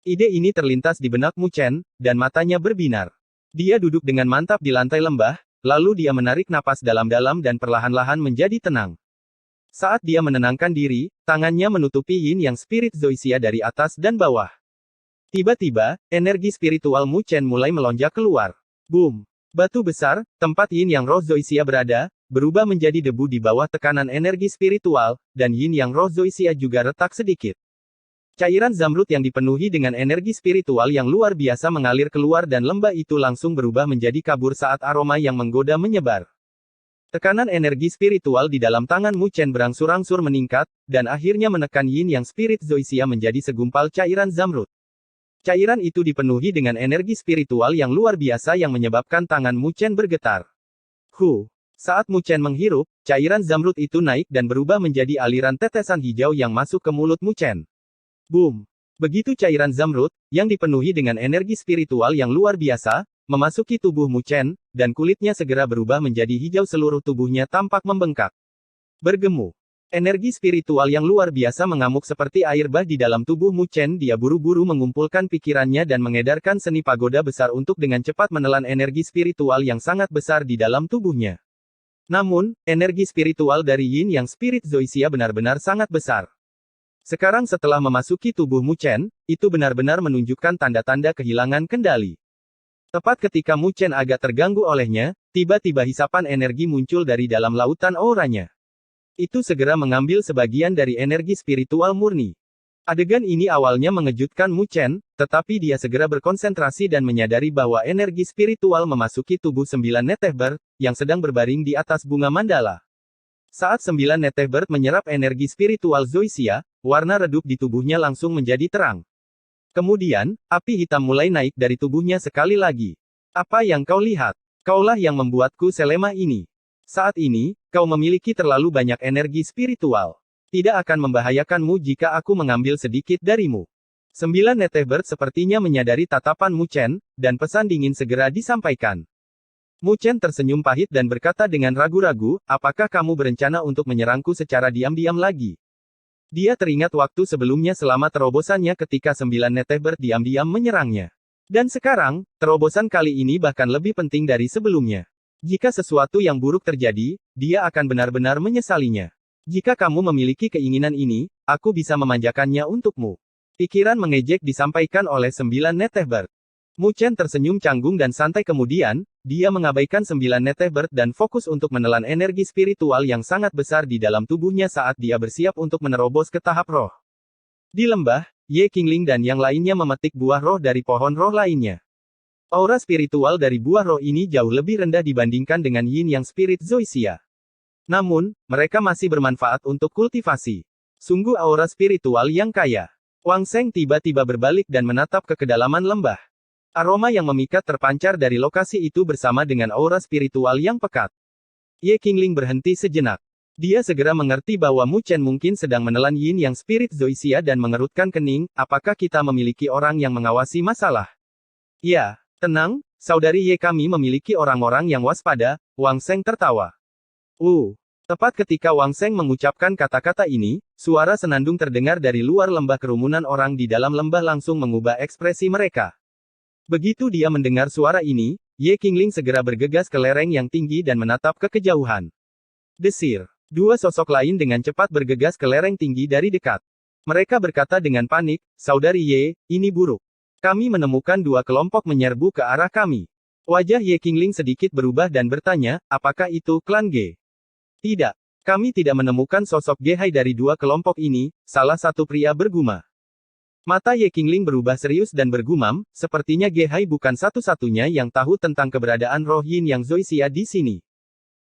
Ide ini terlintas di benak Mu Chen, dan matanya berbinar. Dia duduk dengan mantap di lantai lembah, lalu dia menarik napas dalam-dalam dan perlahan-lahan menjadi tenang. Saat dia menenangkan diri, tangannya menutupi yin yang spirit Zoysia dari atas dan bawah. Tiba-tiba, energi spiritual Mu Chen mulai melonjak keluar. Boom! Batu besar, tempat yin yang roh Zoysia berada, berubah menjadi debu di bawah tekanan energi spiritual, dan yin yang roh Zoysia juga retak sedikit. Cairan zamrud yang dipenuhi dengan energi spiritual yang luar biasa mengalir keluar dan lembah itu langsung berubah menjadi kabur saat aroma yang menggoda menyebar. Tekanan energi spiritual di dalam tangan Mu Chen berangsur-angsur meningkat, dan akhirnya menekan yin yang spirit Zoysia menjadi segumpal cairan zamrud. Cairan itu dipenuhi dengan energi spiritual yang luar biasa yang menyebabkan tangan Mu Chen bergetar. Saat Mu Chen menghirup, cairan zamrud itu naik dan berubah menjadi aliran tetesan hijau yang masuk ke mulut Mu Chen. Boom! Begitu cairan zamrud, yang dipenuhi dengan energi spiritual yang luar biasa, memasuki tubuh Mu Chen, dan kulitnya segera berubah menjadi hijau, seluruh tubuhnya tampak membengkak. Bergemu. Energi spiritual yang luar biasa mengamuk seperti air bah di dalam tubuh Mu Chen. Dia buru-buru mengumpulkan pikirannya dan mengedarkan seni pagoda besar untuk dengan cepat menelan energi spiritual yang sangat besar di dalam tubuhnya. Namun, energi spiritual dari yin yang spirit Zoysia benar-benar sangat besar. Sekarang setelah memasuki tubuh Mu Chen, itu benar-benar menunjukkan tanda-tanda kehilangan kendali. Tepat ketika Mu Chen agak terganggu olehnya, tiba-tiba hisapan energi muncul dari dalam lautan auranya. Itu segera mengambil sebagian dari energi spiritual murni. Adegan ini awalnya mengejutkan Mu Chen, tetapi dia segera berkonsentrasi dan menyadari bahwa energi spiritual memasuki tubuh 9 Netehbird, yang sedang berbaring di atas bunga mandala. Saat 9 Netehbird menyerap energi spiritual Zoysia, warna redup di tubuhnya langsung menjadi terang. Kemudian, api hitam mulai naik dari tubuhnya sekali lagi. Apa yang kau lihat? Kaulah yang membuatku selemah ini. Saat ini, kau memiliki terlalu banyak energi spiritual. Tidak akan membahayakanmu jika aku mengambil sedikit darimu. 9 Netehbird sepertinya menyadari tatapan Mu Chen, dan pesan dingin segera disampaikan. Mu Chen tersenyum pahit dan berkata dengan ragu-ragu, apakah kamu berencana untuk menyerangku secara diam-diam lagi? Dia teringat waktu sebelumnya selama terobosannya ketika 9 Netehbird diam-diam menyerangnya. Dan sekarang, terobosan kali ini bahkan lebih penting dari sebelumnya. Jika sesuatu yang buruk terjadi, dia akan benar-benar menyesalinya. Jika kamu memiliki keinginan ini, aku bisa memanjakannya untukmu. Pikiran mengejek disampaikan oleh 9 Netehbird. Mu Chen tersenyum canggung dan santai, kemudian, dia mengabaikan 9 Netehbird dan fokus untuk menelan energi spiritual yang sangat besar di dalam tubuhnya saat dia bersiap untuk menerobos ke tahap roh. Di lembah, Ye Qingling dan yang lainnya memetik buah roh dari pohon roh lainnya. Aura spiritual dari buah roh ini jauh lebih rendah dibandingkan dengan yin yang spirit Zoysia. Namun, mereka masih bermanfaat untuk kultivasi. Sungguh aura spiritual yang kaya. Wang Sheng tiba-tiba berbalik dan menatap ke kedalaman lembah. Aroma yang memikat terpancar dari lokasi itu bersama dengan aura spiritual yang pekat. Ye Qingling berhenti sejenak. Dia segera mengerti bahwa Mu Chen mungkin sedang menelan yin yang spirit Zoysia dan mengerutkan kening. Apakah kita memiliki orang yang mengawasi masalah? Ya, tenang, saudari Ye, kami memiliki orang-orang yang waspada. Wang Sheng tertawa. Tepat ketika Wang Sheng mengucapkan kata-kata ini, suara senandung terdengar dari luar lembah. Kerumunan orang di dalam lembah langsung mengubah ekspresi mereka. Begitu dia mendengar suara ini, Ye Qingling segera bergegas ke lereng yang tinggi dan menatap ke kejauhan. Desir. Dua sosok lain dengan cepat bergegas ke lereng tinggi dari dekat. Mereka berkata dengan panik, saudari Ye, ini buruk. Kami menemukan dua kelompok menyerbu ke arah kami. Wajah Ye Qingling sedikit berubah dan bertanya, apakah itu klan Ge? Tidak. Kami tidak menemukan sosok Ge Hai dari dua kelompok ini, salah satu pria bergumam. Mata Ye Qingling berubah serius dan bergumam, sepertinya Ge Hai bukan satu-satunya yang tahu tentang keberadaan roh yin yang Zoysia di sini.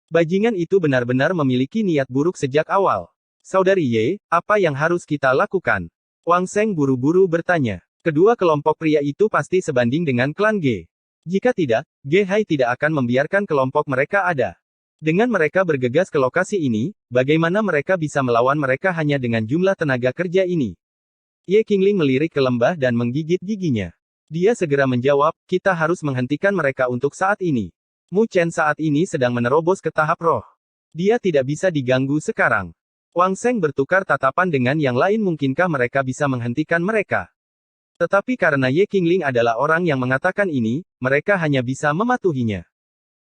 Bajingan itu benar-benar memiliki niat buruk sejak awal. Saudari Ye, apa yang harus kita lakukan? Wang Sheng buru-buru bertanya. Kedua kelompok pria itu pasti sebanding dengan klan Ge. Jika tidak, Ge Hai tidak akan membiarkan kelompok mereka ada. Dengan mereka bergegas ke lokasi ini, bagaimana mereka bisa melawan mereka hanya dengan jumlah tenaga kerja ini? Ye Qingling melirik ke lembah dan menggigit giginya. Dia segera menjawab, kita harus menghentikan mereka untuk saat ini. Mu Chen saat ini sedang menerobos ke tahap roh. Dia tidak bisa diganggu sekarang. Wang Sheng bertukar tatapan dengan yang lain, mungkinkah mereka bisa menghentikan mereka? Tetapi karena Ye Qingling adalah orang yang mengatakan ini, mereka hanya bisa mematuhinya.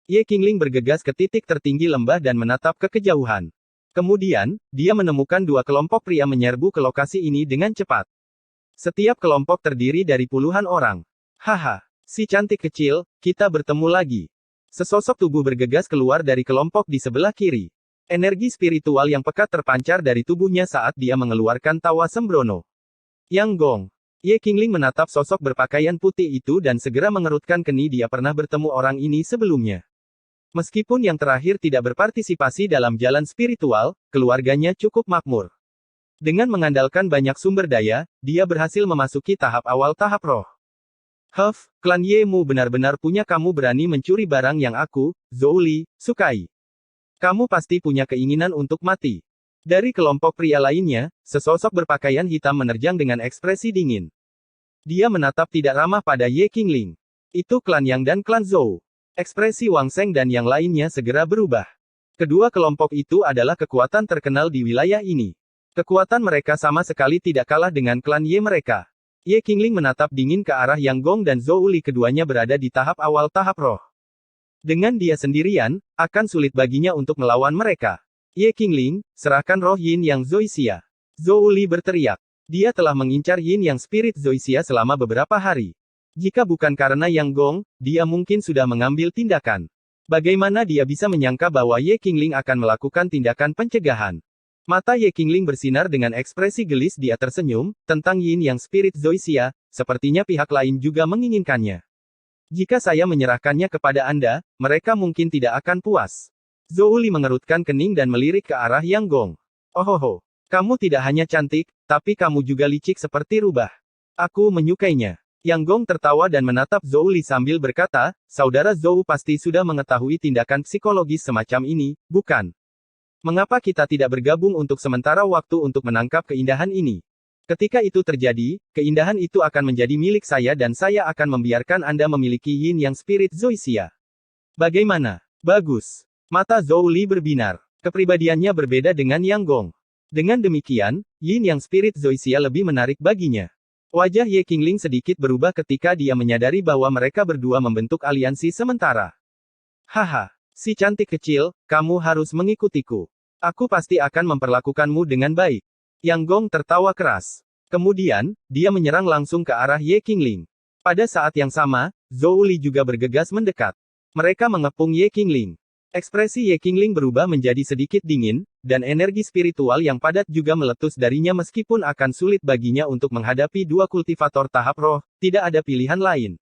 Ye Qingling bergegas ke titik tertinggi lembah dan menatap ke kejauhan. Kemudian, dia menemukan dua kelompok pria menyerbu ke lokasi ini dengan cepat. Setiap kelompok terdiri dari puluhan orang. Haha, si cantik kecil, kita bertemu lagi. Sesosok tubuh bergegas keluar dari kelompok di sebelah kiri. Energi spiritual yang pekat terpancar dari tubuhnya saat dia mengeluarkan tawa sembrono. Yang Gong. Ye Qingling menatap sosok berpakaian putih itu dan segera mengerutkan kening, dia pernah bertemu orang ini sebelumnya. Meskipun yang terakhir tidak berpartisipasi dalam jalan spiritual, keluarganya cukup makmur. Dengan mengandalkan banyak sumber daya, dia berhasil memasuki tahap awal tahap roh. Huff, klan Ye Mu benar-benar punya, kamu berani mencuri barang yang aku, Zhou Li, sukai. Kamu pasti punya keinginan untuk mati. Dari kelompok pria lainnya, sesosok berpakaian hitam menerjang dengan ekspresi dingin. Dia menatap tidak ramah pada Ye Qingling. Itu klan Yang dan klan Zhou. Ekspresi Wang Sheng dan yang lainnya segera berubah. Kedua kelompok itu adalah kekuatan terkenal di wilayah ini. Kekuatan mereka sama sekali tidak kalah dengan klan Ye mereka. Ye Qingling menatap dingin ke arah Yang Gong dan Zhou Li, keduanya berada di tahap awal tahap roh. Dengan dia sendirian, akan sulit baginya untuk melawan mereka. Ye Qingling, serahkan roh Yin Yang Zoysia. Zhou Li berteriak. Dia telah mengincar Yin Yang Spirit Zoysia selama beberapa hari. Jika bukan karena Yang Gong, dia mungkin sudah mengambil tindakan. Bagaimana dia bisa menyangka bahwa Ye Qingling akan melakukan tindakan pencegahan? Mata Ye Qingling bersinar dengan ekspresi gelis, dia tersenyum, tentang Yin Yang Spirit Zoysia, sepertinya pihak lain juga menginginkannya. Jika saya menyerahkannya kepada Anda, mereka mungkin tidak akan puas. Zhou Li mengerutkan kening dan melirik ke arah Yang Gong. Ohoho, kamu tidak hanya cantik, tapi kamu juga licik seperti rubah. Aku menyukainya. Yang Gong tertawa dan menatap Zhou Li sambil berkata, saudara Zhou pasti sudah mengetahui tindakan psikologis semacam ini, bukan? Mengapa kita tidak bergabung untuk sementara waktu untuk menangkap keindahan ini? Ketika itu terjadi, keindahan itu akan menjadi milik saya dan saya akan membiarkan Anda memiliki Yin Yang Spirit Zoysia. Bagaimana? Bagus. Mata Zhou Li berbinar. Kepribadiannya berbeda dengan Yang Gong. Dengan demikian, Yin Yang Spirit Zoysia lebih menarik baginya. Wajah Ye Qingling sedikit berubah ketika dia menyadari bahwa mereka berdua membentuk aliansi sementara. Haha, si cantik kecil, kamu harus mengikutiku. Aku pasti akan memperlakukanmu dengan baik. Yang Gong tertawa keras. Kemudian, dia menyerang langsung ke arah Ye Qingling. Pada saat yang sama, Zhou Li juga bergegas mendekat. Mereka mengepung Ye Qingling. Ekspresi Ye Qingling berubah menjadi sedikit dingin, dan energi spiritual yang padat juga meletus darinya. Meskipun akan sulit baginya untuk menghadapi dua kultivator tahap roh, tidak ada pilihan lain.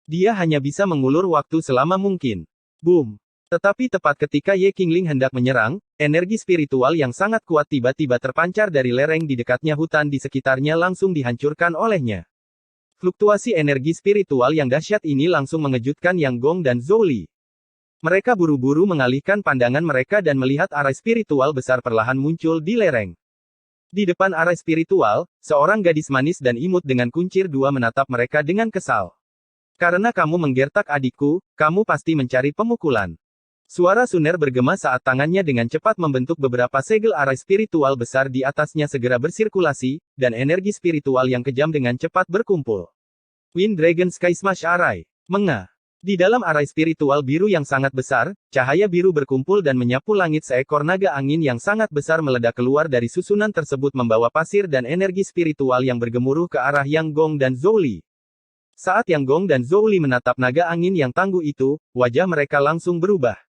Dia hanya bisa mengulur waktu selama mungkin. Boom! Tetapi tepat ketika Ye Qingling hendak menyerang, energi spiritual yang sangat kuat tiba-tiba terpancar dari lereng di dekatnya. Hutan di sekitarnya langsung dihancurkan olehnya. Fluktuasi energi spiritual yang dahsyat ini langsung mengejutkan Yang Gong dan Zhou Li. Mereka buru-buru mengalihkan pandangan mereka dan melihat arai spiritual besar perlahan muncul di lereng. Di depan arai spiritual, seorang gadis manis dan imut dengan kuncir dua menatap mereka dengan kesal. Karena kamu menggertak adikku, kamu pasti mencari pemukulan. Suara Suner bergema saat tangannya dengan cepat membentuk beberapa segel arai spiritual besar di atasnya segera bersirkulasi, dan energi spiritual yang kejam dengan cepat berkumpul. Wind Dragon Sky Smash Arai. Menga. Di dalam arai spiritual biru yang sangat besar, cahaya biru berkumpul dan menyapu langit. Seekor naga angin yang sangat besar meledak keluar dari susunan tersebut membawa pasir dan energi spiritual yang bergemuruh ke arah Yang Gong dan Zhou Li. Saat Yang Gong dan Zhou Li menatap naga angin yang tangguh itu, wajah mereka langsung berubah.